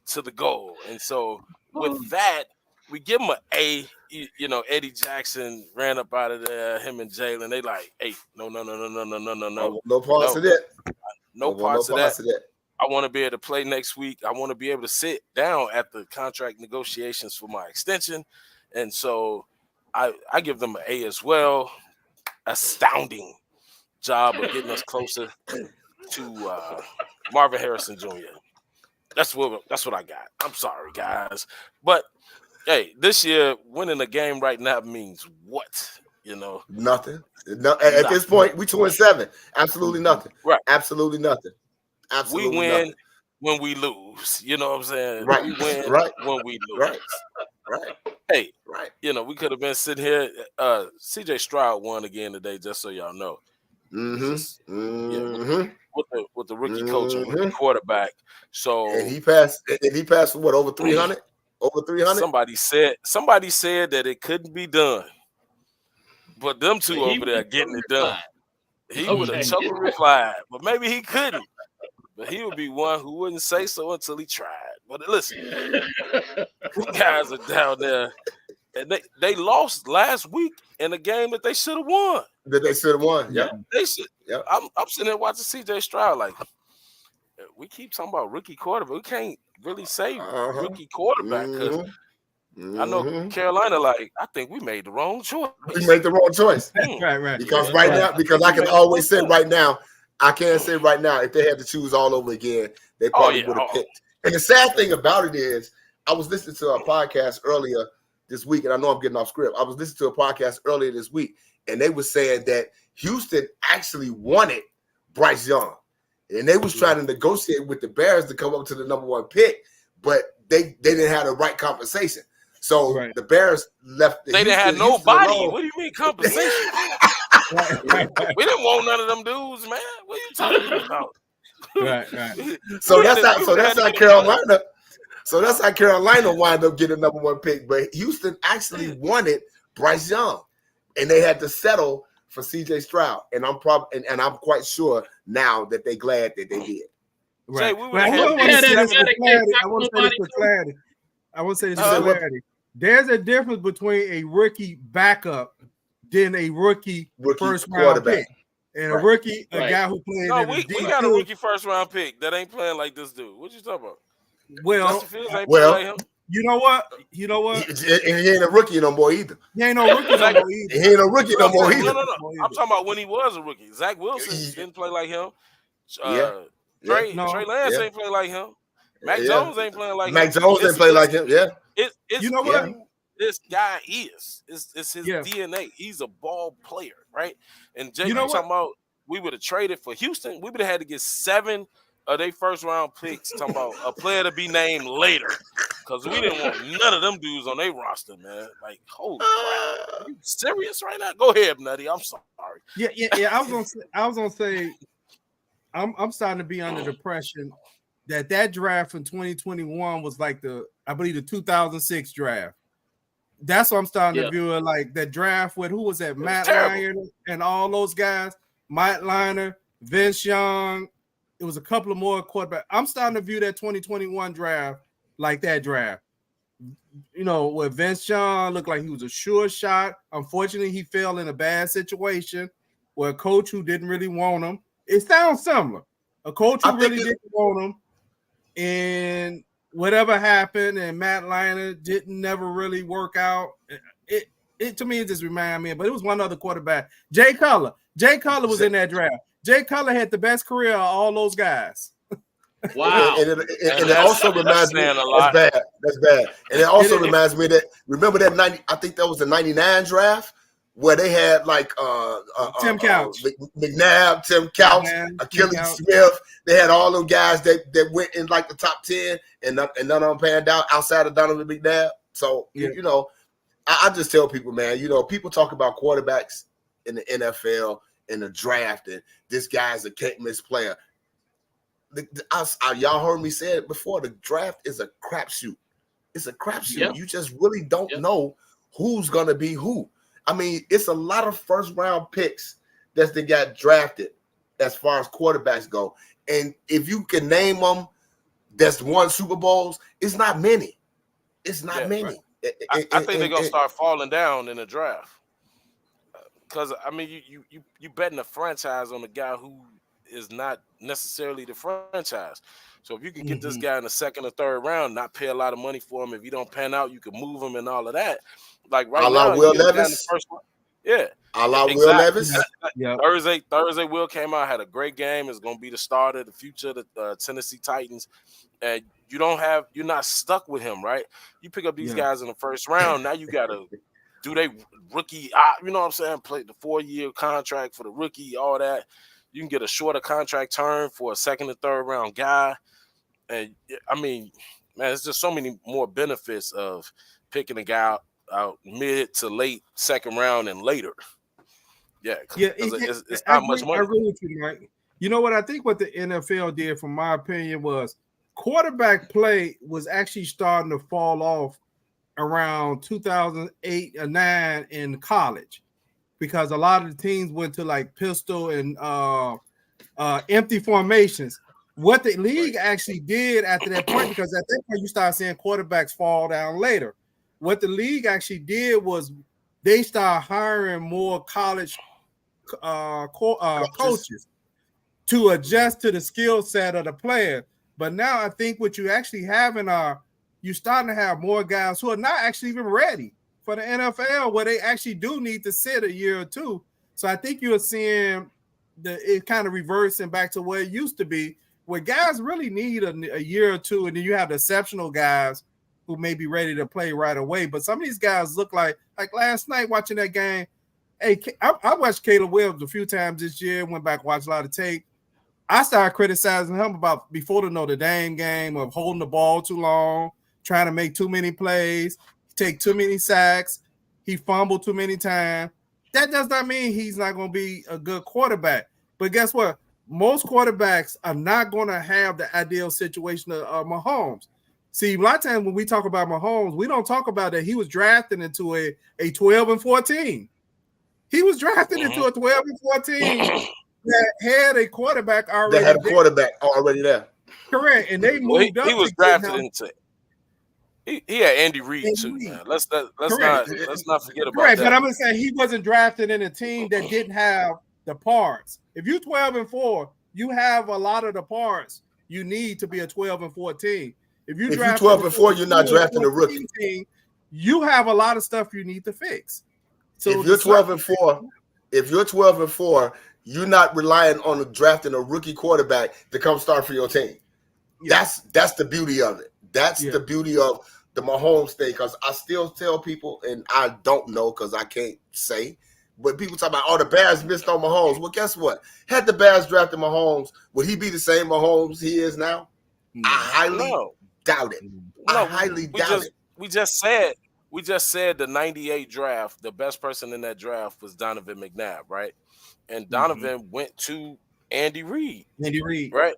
to the goal. And so with that, we give him an A. You know, Eddie Jackson ran up out of there, him and Jalen. They like, hey, no. No parts of that. No parts of that. I want to be able to play next week. I want to be able to sit down at the contract negotiations for my extension. And so I give them an A as well. Astounding job of getting us closer to Marvin Harrison Jr. That's what I got. I'm sorry, guys. But hey, this year winning a game right now means what? You know, nothing. No, at this point, we 2-7. Absolutely nothing. Right. Absolutely nothing. Absolutely we win nothing. When we lose. You know what I'm saying? Right. We win when we lose. Right. Hey, right. You know, we could have been sitting here. CJ Stroud won again today, just so y'all know. Mm-hmm. With the rookie coach and rookie quarterback. So and he passed for what, over 300? Over 300? Somebody said that it couldn't be done. But them two over there getting it done. He would have chucked and replied, but maybe he couldn't. But he would be one who wouldn't say so until he tried. But listen, you guys are down there, and they lost last week in a game that they should have won. Yeah. They should. Yeah. I'm sitting there watching CJ Stroud like, we keep talking about rookie quarterback. We can't really say rookie quarterback because I know Carolina, like, I think we made the wrong choice. We made the wrong choice. Right. Because because I can always say right now, I can't say right now, if they had to choose all over again, they probably would have picked. And the sad thing about it is, I was listening to a podcast earlier this week, and I know I'm getting off script. I was listening to a podcast earlier this week, and they were saying that Houston actually wanted Bryce Young. And they was trying to negotiate with the Bears to come up to the number 1 pick, but they didn't have the right compensation. So the Bears left. They didn't have nobody. What do you mean compensation? We didn't want none of them dudes, man. What are you talking about? Right. So that's how Carolina. So that's how Carolina wound up getting the #1 pick. But Houston actually wanted Bryce Young, and they had to settle for C.J. Stroud. And I'm quite sure now that they're glad that they did. Right. Jay, we would have I want to say this for clarity. There's a difference between a rookie backup than a rookie first round pick. And a rookie, a guy who plays. No, we got a rookie first round pick that ain't playing like this dude. What you talking about? Well, Justin Fields ain't playing like him. You know what? He ain't a rookie no more either. He ain't no rookie no more either. He ain't a rookie no more either. No. I'm talking about when he was a rookie. Zach Wilson didn't play like him. Trey Lance ain't playing like him. Mac Jones ain't playing like him. Mac Jones ain't play like him. Yeah. It's you know what? This guy is. It's his DNA. He's a ball player, right? And Jay, talking about we would have traded for Houston. We would have had to get 7 of their first round picks. Talking about a player to be named later, because we didn't want none of them dudes on their roster, man. Like, holy crap! Are you serious right now? Go ahead, Nutty. I'm sorry. Yeah. I was gonna say, I'm starting to be under the impression that draft in 2021 was like the 2006 draft. That's what I'm starting to view it like that draft with who was that? Matt Lyon and all those guys, Matt Lyon, Vince Young. It was a couple of more quarterbacks. I'm starting to view that 2021 draft like that draft. You know, where Vince Young looked like he was a sure shot. Unfortunately, he fell in a bad situation where a coach who didn't really want him. It sounds similar. A coach who really didn't want him, and whatever happened, and Matt Lyon didn't never really work out. It to me, it just reminded me, but it was one other quarterback, Jay Cutler. Jay Cutler was in that draft. Jay Cutler had the best career of all those guys. Wow. And it also reminds me that's bad. And it also reminds me that remember that 90, I think that was the 99 draft where they had like Tim Couch, McNabb, Tim Couch, Achilles Smith. They had all them guys that went in like the top 10 and none of them panned out outside of Donovan McNabb. So you know, I just tell people, man, you know, people talk about quarterbacks in the NFL in the draft, and this guy's a can't miss player. Y'all heard me say it before. The draft is a crapshoot. It's a crapshoot. Yep. You just really don't know who's gonna be who. I mean, it's a lot of first round picks that they got drafted as far as quarterbacks go, and if you can name them, that's won Super Bowls. It's not many. It's not many. Right. I think they're gonna start falling down in the draft. Because I mean, you betting a franchise on a guy who is not necessarily the franchise. So if you can get this guy in the second or third round, not pay a lot of money for him, if you don't pan out, you can move him and all of that. Like right now, Will Levis. Will Levis. Thursday, Will came out, had a great game. Is going to be the starter, the future of the Tennessee Titans. And you're not stuck with him, right? You pick up these guys in the first round. Now you got to do they rookie, you know what I'm saying? Play the 4-year contract for the rookie, all that. You can get a shorter contract term for a second and third round guy. And I mean, man, there's just so many more benefits of picking a guy out mid to late second round and later. It's not much money. I agree with you, Mike. You know what? I think what the NFL did, from my opinion, was quarterback play was actually starting to fall off around 2008 or 9 in college, because a lot of the teams went to like pistol and empty formations. What the league actually did after that point, because at that point you start seeing quarterbacks fall down later. What the league actually did was they started hiring more college coaches to adjust to the skill set of the player. But now I think what you actually having you're starting to have more guys who are not actually even ready for the NFL, where they actually do need to sit a year or two. So I think you're seeing it kind of reversing back to where it used to be, where guys really need a year or two, and then you have the exceptional guys who may be ready to play right away. But some of these guys look like last night watching that game. Hey, I watched Caleb Williams a few times this year, went back, watched a lot of tape. I started criticizing him about before the Notre Dame game of holding the ball too long, trying to make too many plays, take too many sacks. He fumbled too many times. That does not mean he's not going to be a good quarterback. But guess what? most quarterbacks are not going to have the ideal situation of Mahomes. See, a lot of times when we talk about Mahomes, we don't talk about that he was drafted into a 12-14. He was drafted into a 12-14 that had a quarterback already. That had a quarterback already there. Correct, and they moved up. He was drafted into. He had Andy Reid too, man. Let's not forget about that. But I'm gonna say he wasn't drafted in a team that didn't have the parts. If you're 12-4, you have a lot of the parts you need to be a 12-14. If you're 12-4, you're not drafting a rookie team, you have a lot of stuff you need to fix. So if you're 12-4, you're not relying on drafting a rookie quarterback to come start for your team. Yeah. That's the beauty of it. That's the beauty of the Mahomes thing, because I still tell people, and I don't know because I can't say, but people talk about, the Bears missed on Mahomes. Well, guess what? Had the Bears drafted Mahomes, would he be the same Mahomes he is now? No. I highly doubt it. I highly doubt it. We just said the 98 draft, the best person in that draft was Donovan McNabb, right? And Donovan went to Andy Reid. Right?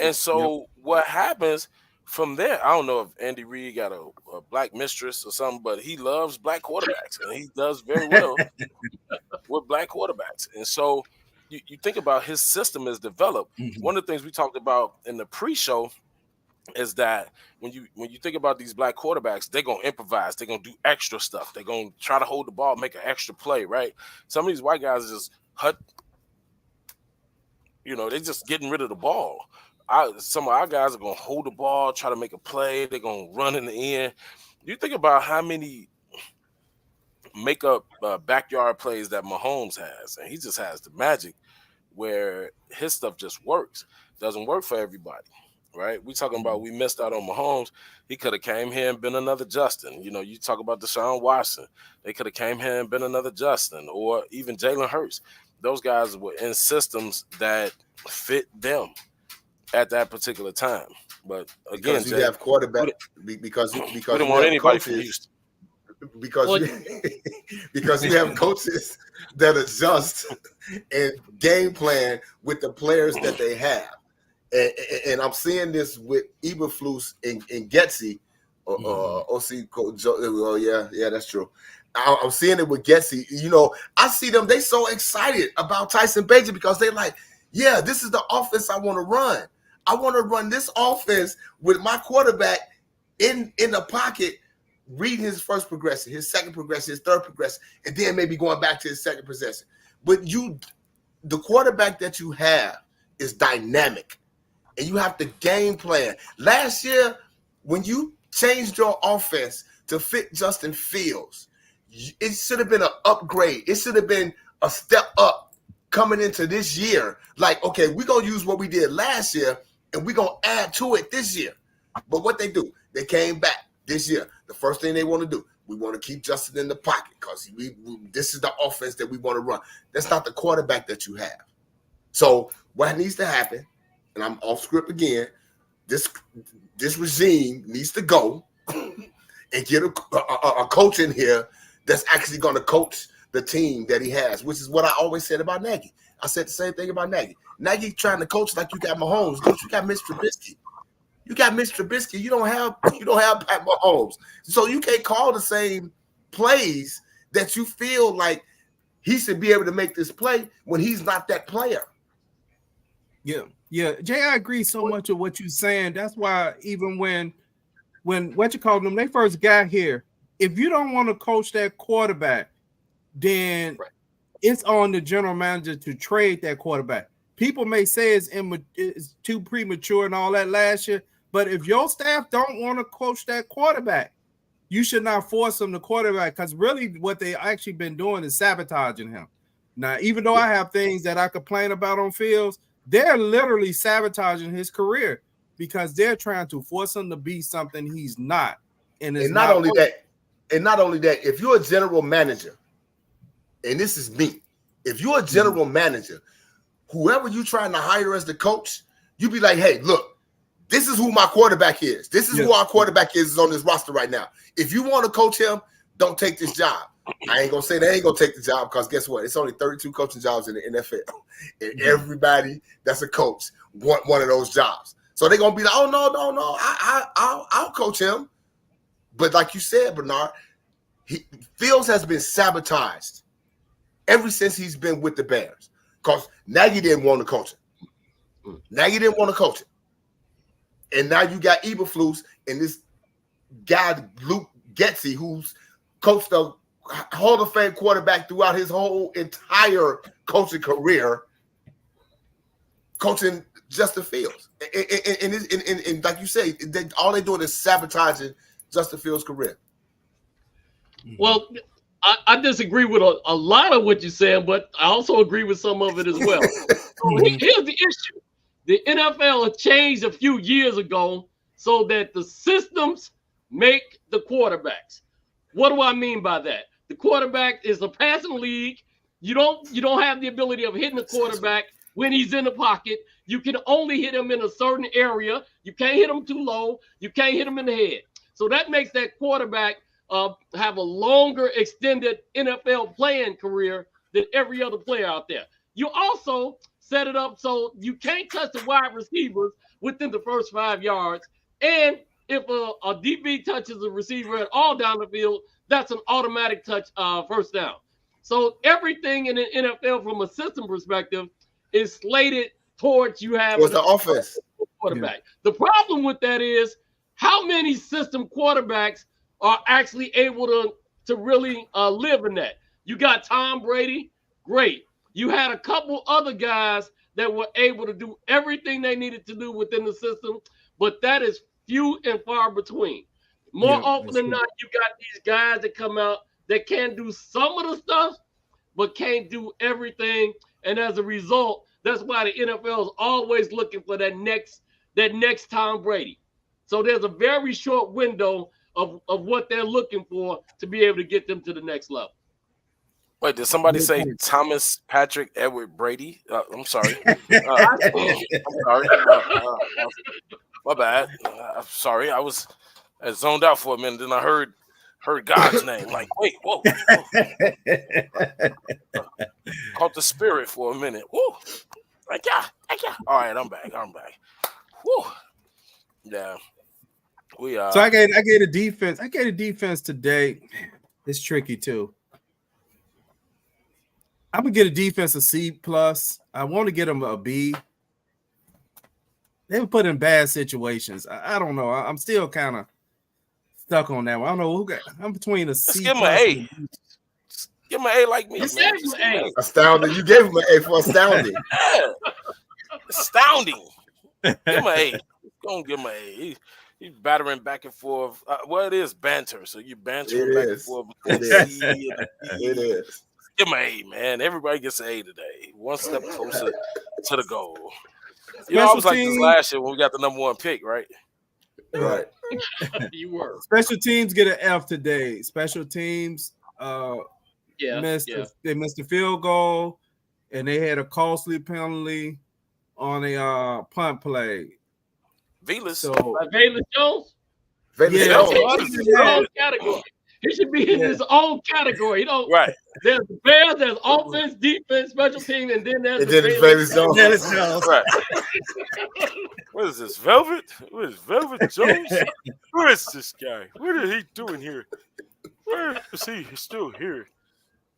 And so what happens from there, I don't know if Andy Reid got a black mistress or something, but he loves black quarterbacks, and he does very well with black quarterbacks. And so you think about his system is developed. One of the things we talked about in the pre-show is that when you think about these black quarterbacks, they're going to improvise. They're going to do extra stuff. They're going to try to hold the ball, make an extra play, right? Some of these white guys just they're just getting rid of the ball. Some of our guys are going to hold the ball, try to make a play. They're going to run in the end. You think about how many make-up backyard plays that Mahomes has, and he just has the magic where his stuff just works. Doesn't work for everybody, right? We talking about we missed out on Mahomes. He could have came here and been another Justin. You talk about Deshaun Watson. They could have came here and been another Justin, or even Jalen Hurts. Those guys were in systems that fit them at that particular time. But again, because you have quarterback because we don't want anybody from Houston. Because you have coaches that adjust and game plan with the players that they have. And I'm seeing this with Eberflus and Getsy, OC coach. Oh yeah, that's true. I'm seeing it with Getsy. I see them. They so excited about Tyson Bagent because they like, yeah, this is the offense I want to run. I want to run this offense with my quarterback in the pocket, reading his first progression, his second progression, his third progression, and then maybe going back to his second possession. But the quarterback that you have is dynamic, and you have to game plan. Last year, when you changed your offense to fit Justin Fields, it should have been an upgrade. It should have been a step up coming into this year. Like, okay, we're going to use what we did last year, and we're going to add to it this year. But what they do, they came back this year. The first thing they want to do, we want to keep Justin in the pocket because this is the offense that we want to run. That's not the quarterback that you have. So what needs to happen, and I'm off script again, this regime needs to go and get a coach in here that's actually going to coach the team that he has, which is what I always said about Nagy. I said the same thing about Nagy. Nagy trying to coach like you got Mahomes. You got Mr. Trubisky. You got Mr. Trubisky. You don't have Pat Mahomes. So you can't call the same plays that you feel like he should be able to make this play when he's not that player. Yeah. Jay, I agree so much with what you're saying. That's why even when what you call them, they first got here, if you don't want to coach that quarterback, then it's on the general manager to trade that quarterback. People may say it's too premature and all that last year, but if your staff don't want to coach that quarterback, you should not force him to quarterback, because really what they actually been doing is sabotaging him. Now, even though I have things that I complain about on Fields, they're literally sabotaging his career because they're trying to force him to be something he's not. And not only that, if you're a general manager, and this is me, if you're a general manager, whoever you're trying to hire as the coach, you be like, hey, look, this is who my quarterback is. This is who our quarterback is on this roster right now. If you want to coach him, don't take this job. I ain't gonna say they ain't gonna take the job because guess what? It's only 32 coaching jobs in the NFL, and everybody that's a coach want one of those jobs. So they're gonna be like, oh no, I'll coach him. But like you said, Bernard, Fields has been sabotaged ever since he's been with the Bears because Nagy didn't want to coach him. Nagy didn't want to coach him, and now you got Eberflus and this guy Luke Getsy, who's coached the Hall of Fame quarterback throughout his whole entire coaching career, coaching Justin Fields. And like you say, all they're doing is sabotaging Justin Fields' career. Well, I disagree with a lot of what you're saying, but I also agree with some of it as well. So here's the issue. The NFL changed a few years ago so that the systems make the quarterbacks. What do I mean by that? The quarterback is a passing league. You don't have the ability of hitting the quarterback when he's in the pocket. You can only hit him in a certain area. You can't hit him too low. You can't hit him in the head. So that makes that quarterback have a longer extended NFL playing career than every other player out there. You also set it up so you can't touch the wide receivers within the first 5 yards. And if a DB touches a receiver at all down the field, that's an automatic touch first down. So everything in the NFL from a system perspective is slated towards you having the offense quarterback. Yeah. The problem with that is how many system quarterbacks are actually able to really live in that. You got Tom Brady, great. You had a couple other guys that were able to do everything they needed to do within the system, but that is few and far between. More often than not, you got these guys that come out that can do some of the stuff, but can't do everything. And as a result, that's why the NFL is always looking for that next Tom Brady. So there's a very short window of what they're looking for to be able to get them to the next level. Wait, did somebody say Thomas Patrick Edward Brady? I'm sorry. I'm sorry. My bad. I'm sorry. I was zoned out for a minute, then I heard God's name. Like, wait, whoa. Caught the spirit for a minute. Whoa. Like, yeah. All right, I'm back. Whoa. Yeah. So I gave a defense. I gave a defense today. It's tricky too. I'm gonna get a defense a C+. I want to get them a B. They were put in bad situations. I don't know. I'm still kind of stuck on that one. I don't know who got. I'm between a C. Give him an A. Give him an A like me. Astounding. You gave him an A for astounding. Yeah. Astounding. Give him an A. Don't give him an A. He's battering back and forth. Well, it is banter. So you bantering back and forth. It is. Give him an A, man. Everybody gets an A today. One step closer to the goal. You know, I was like this last year when we got the number 1 pick, right? Right. You were. Special teams get an F today. Special teams they missed the field goal, and they had a costly penalty on a punt play. Velas. Velas Jones? Velas Jones. His own category. He should be in his own category. Right. There's the Bears, there's offense, defense, special team, and then there's Velas Jones. Right. What is this, Velvet? What is Velvet Jones? Who is this guy? What is he doing here? Where is he? He's still here.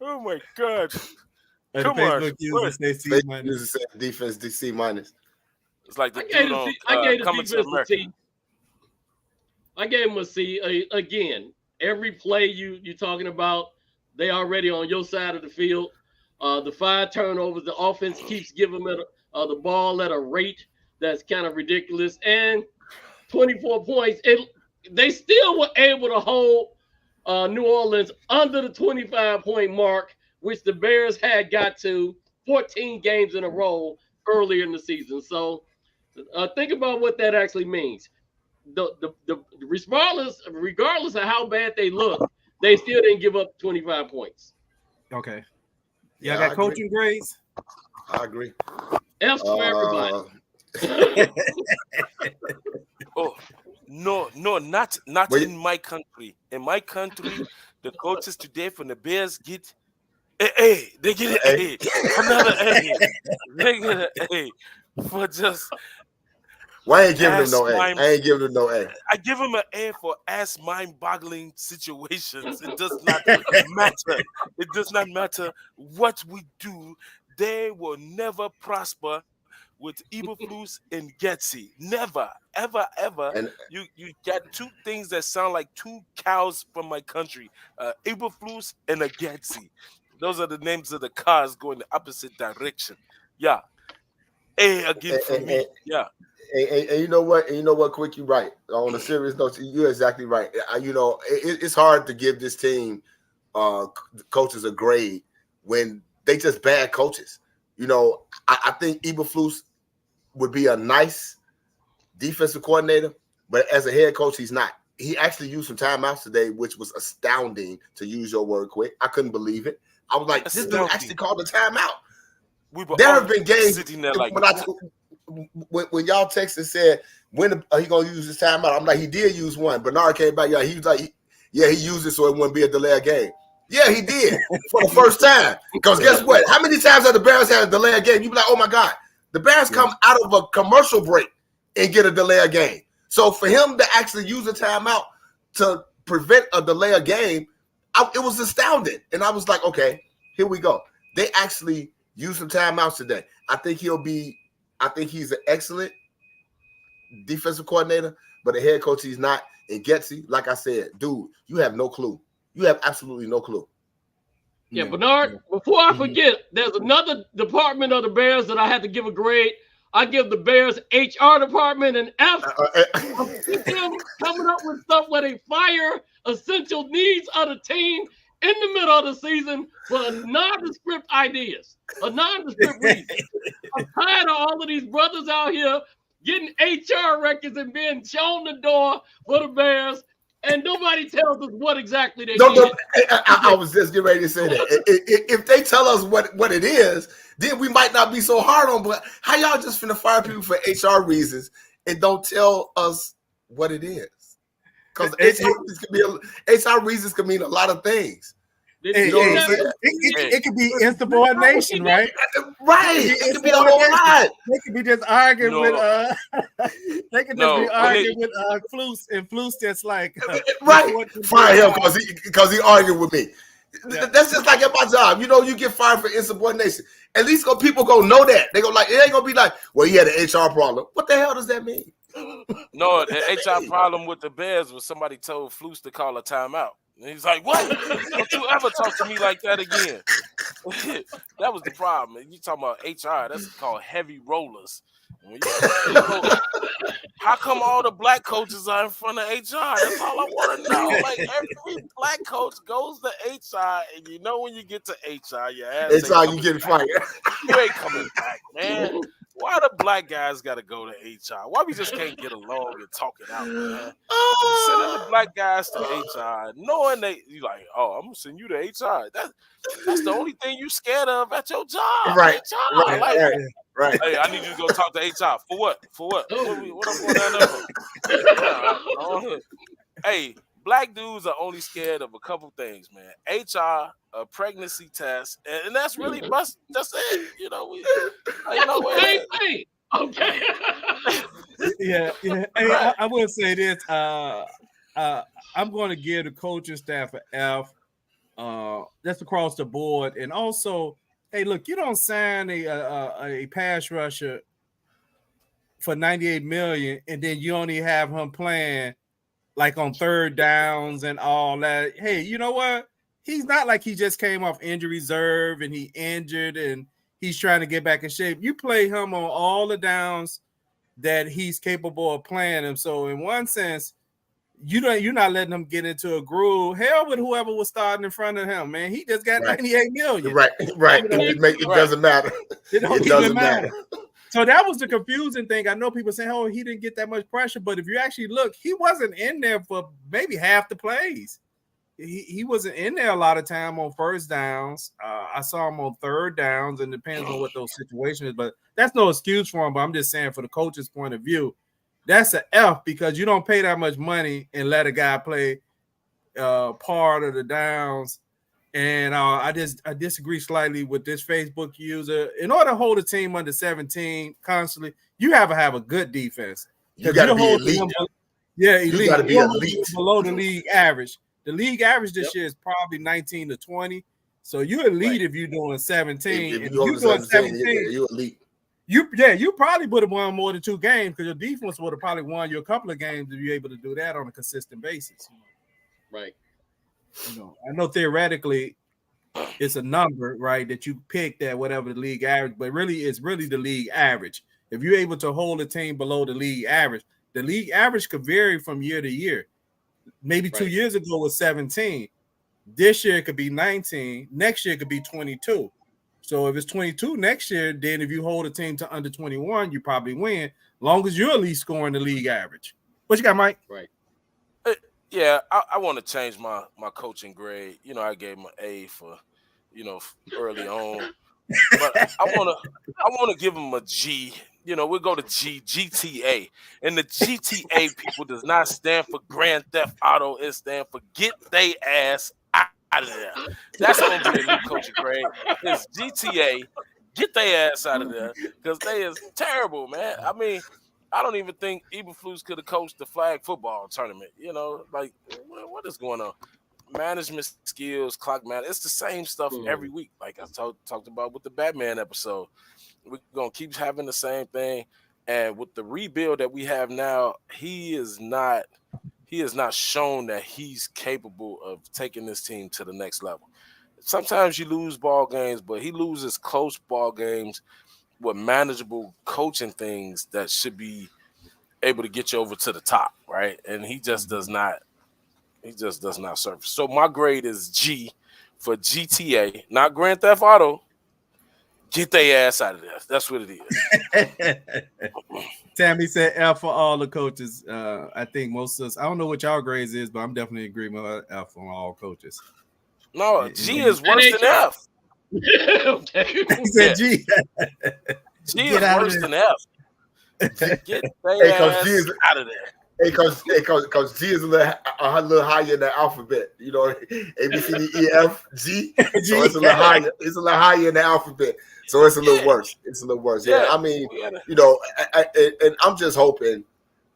Oh my God! Come on. Defense DC-. It's like the dude on Coming to America. I gave him a C. Again, every play you're talking about, they already on your side of the field. The 5 turnovers, the offense keeps giving them the ball at a rate that's kind of ridiculous. And 24 points. They still were able to hold New Orleans under the 25-point mark, which the Bears had got to 14 games in a row earlier in the season. So think about what that actually means. Regardless of how bad they look, they still didn't give up 25 points. Okay. Yeah, I got coaching grades. I agree. F's for everybody. Oh no, not in my country. In my country, the coaches today from the Bears get an A. They get an A. Another A. They get an A for just. Why ain't giving them no A? I ain't giving them no A. I give them an A for ass mind-boggling situations. It does not matter. It does not matter what we do. They will never prosper with Eberflus and Getsy. Never, ever, ever. And you got two things that sound like two cows from my country. Eberflus and a Getsy. Those are the names of the cars going the opposite direction. Yeah. A again for me. Yeah. And you know what? And you know what? Quick, you're right. On a serious note, you're exactly right. It's hard to give this team coaches a grade when they just bad coaches. I think Eberflus would be a nice defensive coordinator, but as a head coach, he's not. He actually used some timeouts today, which was astounding, to use your word, Quick. I couldn't believe it. I was like, this dude actually called a timeout. There have been games sitting there like when y'all texted said when he gonna use his timeout. I'm like, he did use one. Bernard came back. Yeah, he was like, he used it so it wouldn't be a delay of game. Yeah, he did for the first time. Because guess what? How many times have the Bears had a delay of game? You be like, oh my God, the Bears come out of a commercial break and get a delay of game. So for him to actually use a timeout to prevent a delay of game, it was astounding. And I was like, okay, here we go. They actually used some timeouts today. I think he's an excellent defensive coordinator, but a head coach he's not. And Getsy, like I said, dude, you have no clue. You have absolutely no clue. Yeah, Bernard, before I forget, there's another department of the Bears that I had to give a grade. I give the Bears HR department an F. Them coming up with stuff where they fire essential needs of the team in the middle of the season for nondescript ideas, a nondescript reason. I'm tired of all of these brothers out here getting HR records and being shown the door for the Bears, and nobody tells us what exactly they did. I was just getting ready to say that. If they tell us what it is, then we might not be so hard on. But how y'all just finna fire people for HR reasons and don't tell us what it is? Because HR reasons can mean a lot of things. It could be insubordination, right? Right. It could be a whole lot. They could be just arguing with they could just be arguing with Flus, and Flus just like right. Fire him because he argued with me. Yeah. That's just like at my job. You get fired for insubordination. At least people go know that. They go like, it ain't gonna be like, well, he had an HR problem. What the hell does that mean? No, the HR problem with the Bears was somebody told Flus to call a timeout. And he's like, what? Don't you ever talk to me like that again. That was the problem. You talking about HR, that's called heavy rollers. How come all the black coaches are in front of HR? That's all I want to know. Like, every black coach goes to HR, and when you get to HR, your ass HR, you get fired. You ain't coming back, man. Why the black guys got to go to HR? Why we just can't get along and talk it out, man? Sending the black guys to HR, knowing you like, oh, I'm gonna send you to HR. That's the only thing you scared of at your job. Right. HR. Right. Hey, I need you to go talk to HR. For what? What I'm going down there for? Hey, black dudes are only scared of a couple things, man. HR, a pregnancy test, and that's really that's it. Okay. Yeah. Hey, I will say this. I'm going to give the coaching staff an F. That's across the board, and also, hey, look, you don't sign a pass rusher for $98 million, and then you only have him playing like on third downs and all that. Hey, you know what? He's not like he just came off injury reserve and he injured and he's trying to get back in shape. You play him on all the downs that he's capable of playing him. So in one sense, you're not letting him get into a groove. Hell with whoever was starting in front of him, man. He just got $98 million. Right. It doesn't matter. It doesn't matter. So that was the confusing thing. I know people saying, oh, he didn't get that much pressure. But if you actually look, he wasn't in there for maybe half the plays. He wasn't in there a lot of time on first downs. I saw him on third downs, and depends on what those situations is. But that's no excuse for him. But I'm just saying, for the coach's point of view, that's an F, because you don't pay that much money and let a guy play part of the downs. And I disagree slightly with this Facebook user. In order to hold a team under 17 constantly, you have to have a good defense. You got to be elite. Elite. You got to be elite. Below the league average. The league average this year is probably 19 to 20. So you're elite if you're doing 17. If you're doing 17, you're elite. You probably would have won more than 2 games because your defense would have probably won you a couple of games if you're able to do that on a consistent basis. Right. I know theoretically it's a number, right, that you picked at whatever the league average, but really it's really the league average. If you're able to hold a team below the league average could vary from year to year. Maybe 2 years ago was 17. This year it could be 19. Next year it could be 22. So if it's 22 next year, then if you hold a team to under 21, you probably win, long as you're at least scoring the league average. What you got, Mike? Right. Yeah, I want to change my coaching grade. I gave him an A for, early on, but I want to give him a G. We'll go to GTA, and the GTA people does not stand for Grand Theft Auto. It stands for get they ass out of there. That's gonna be a new coaching grade. It's GTA, get they ass out of there because they is terrible, man. I mean, I don't even think Eberflus could have coached the flag football tournament. What is going on? Management skills, clock management. It's the same stuff every week. Like I talked about with the Batman episode. We're going to keep having the same thing. And with the rebuild that we have now, he has not shown that he's capable of taking this team to the next level. Sometimes you lose ball games, but he loses close ball games with manageable coaching things that should be able to get you over to the top, right? And he just does not surface. So my grade is G for GTA, not Grand Theft Auto. Get their ass out of there. That's what it is. Tammy said F for all the coaches. I think most of us, I don't know what y'all grades is, but I'm definitely agreeing with F on all coaches. No, G is worse than F. Okay. He said G. G is worse than F. Get their ass out of there. Hey, because G is a little higher in the alphabet. A, B, C, D, E, F, G. So it's a little higher. It's a little higher in the alphabet. So it's a little worse. It's a little worse. Yeah. I mean, and I'm just hoping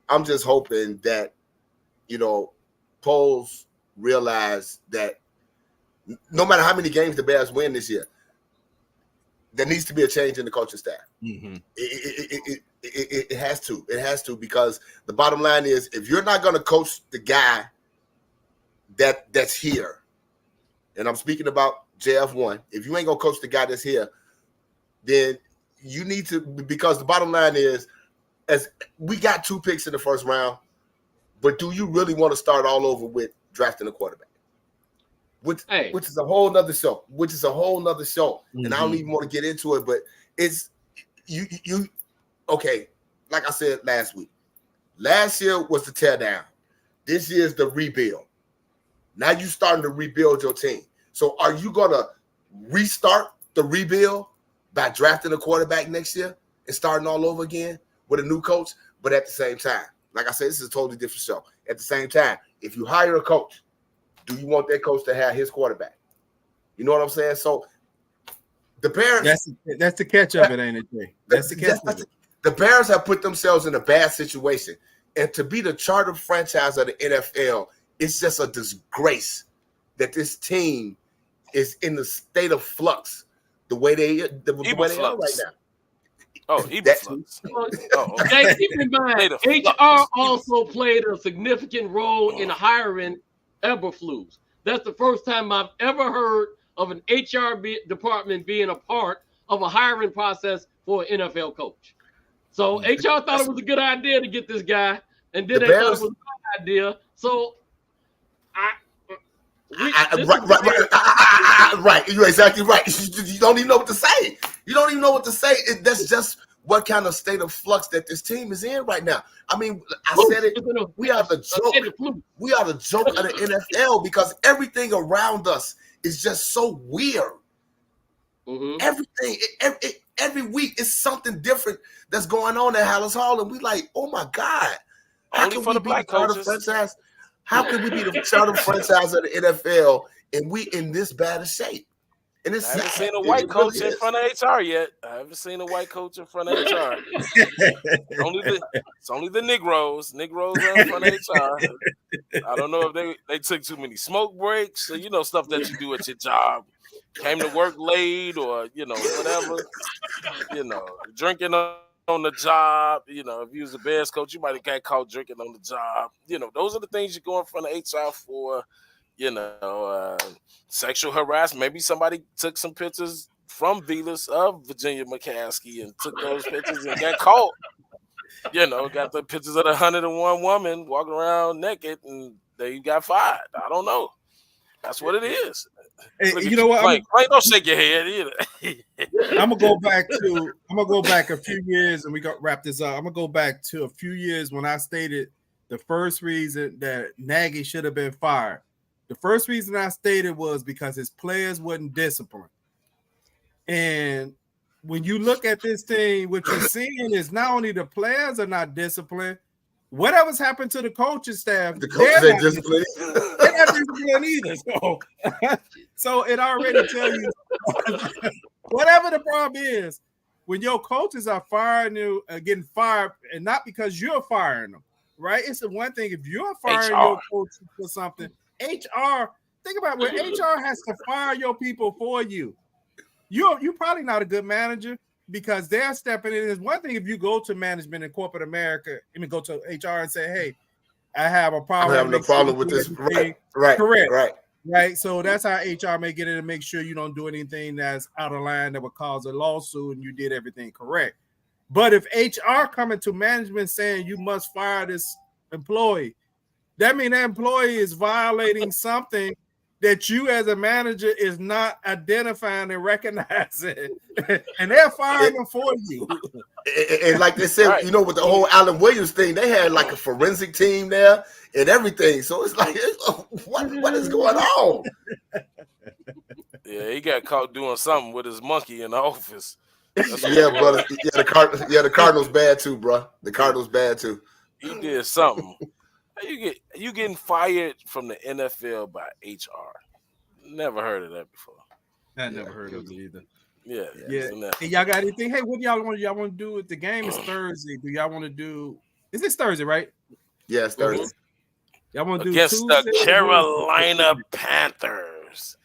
that, Poles realize that no matter how many games the Bears win this year, there needs to be a change in the coaching staff. Mm-hmm. It has to. It has to, because the bottom line is, if you're not going to coach the guy that's here, and I'm speaking about JF1, if you ain't going to coach the guy that's here, then you need to, because the bottom line is, as we got 2 picks in the first round, but do you really want to start all over with drafting a quarterback? Which is a whole nother show. Mm-hmm. And I don't even want to get into it, but it's you okay, like I said last week. Last year was the teardown. This year's the rebuild. Now you're starting to rebuild your team. So are you gonna restart the rebuild by drafting a quarterback next year and starting all over again with a new coach? But at the same time, like I said, this is a totally different show. At the same time, if you hire a coach, do you want that coach to have his quarterback? You know what I'm saying? So the Bears, that's the catch of it, ain't it, Jay? That's the catch of it. The Bears have put themselves in a bad situation. And to be the charter franchise of the NFL, it's just a disgrace that this team is in the state of flux the way they are right now. Oh, Eberflus. Okay, keep in mind, HR also played a significant role in hiring Eberflus. That's the first time I've ever heard of an HR department being a part of a hiring process for an NFL coach. So HR thought it was a good idea to get this guy, and then they thought it was a good idea. So right. You're exactly right. You don't even know what to say. That's just what kind of state of flux that this team is in right now. I mean, I said it. We are the joke. We are the joke of the NFL because everything around us is just so weird. Mm-hmm. Everything, every week is something different that's going on at Hallis Hall, and we like, oh my God, only for the black coaches. How could we be the starting franchise of the NFL and we in this bad of shape? And it's I haven't sad. seen a white It coach really in is. front of HR yet. I haven't seen a white coach in front of HR. It's only the Negroes. Negroes are in front of HR. I don't know if they took too many smoke breaks or, you know, stuff that you do at your job. Came to work late or, you know, whatever. You know, drinking on the job. You know, if you was a Bears coach, you might have got caught drinking on the job. You know, those are the things you go in front of HR for. You know, sexual harassment. Maybe somebody took some pictures from Velas of Virginia McCaskey and took those pictures and got caught. You know, got the pictures of the 101 woman walking around naked, and they got fired. I don't know. That's what it is. Hey, you know what? Plank, don't shake your head either. I'm gonna go back a few years, and we got wrap this up. I'm gonna go back to a few years when I stated the first reason that Nagy should have been fired. The first reason I stated was because his players wasn't disciplined. And when you look at this thing, what you're seeing is not only the players are not disciplined, whatever's happened to the coaching staff, The coaches ain't disciplined. They're not disciplined either. So it already tells you whatever the problem is, when your coaches are firing you, getting fired, and not because you're firing them, right? It's the one thing if you're firing your coach for something. HR, think about when HR has to fire your people for you. You're probably not a good manager because they're stepping in. It's one thing if you go to management in corporate America, go to HR and say, "Hey, I have a problem. I'm having a problem with this." Right. Correct. Right. So that's how HR may get in and make sure you don't do anything that's out of line that would cause a lawsuit and you did everything correct. But if HR coming to management saying you must fire this employee, that means that employee is violating something that you as a manager is not identifying and recognizing, and they're firing them for you. And like they said, you know, with the whole Alan Williams thing, they had like a forensic team there and everything. So it's like, what is going on? Yeah, he got caught doing something with his monkey in the office. Yeah, brother. Yeah, the Cardinals bad too, bro. The Cardinals bad too. He did something. You getting fired from the NFL by HR? Never heard of that before. I never heard of it either. Yeah. Hey, y'all got anything? Hey, what y'all want to do? The game is Thursday. Do y'all want to do? Is this Thursday, right? Yeah, it's Thursday. Y'all want to do against Tuesday the Carolina Panthers?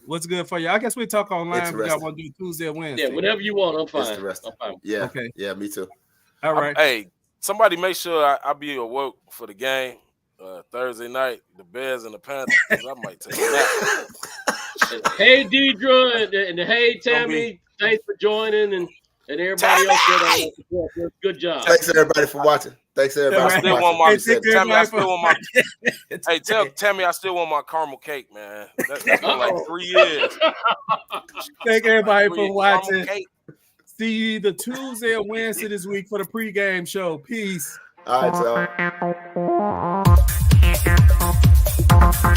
What's good for you? I guess we talk online. But y'all want to do Tuesday or Wednesday? Yeah, whatever you want. I'm fine. I'm fine. Yeah. Okay. Yeah, me too. All right. Hey, somebody make sure I be awoke for the game Thursday night, the Bears and the Panthers. I might take a nap. Hey, Deidre, and hey, Tammy, thanks for joining, and everybody else. Good job. Thanks, everybody, for watching. Thanks, everybody. I still want my Hey, tell Tammy I still want my caramel cake, man. That's been like 3 years. Thank everybody for watching. See you either Tuesday or Wednesday this week for the pregame show. Peace. All right, y'all.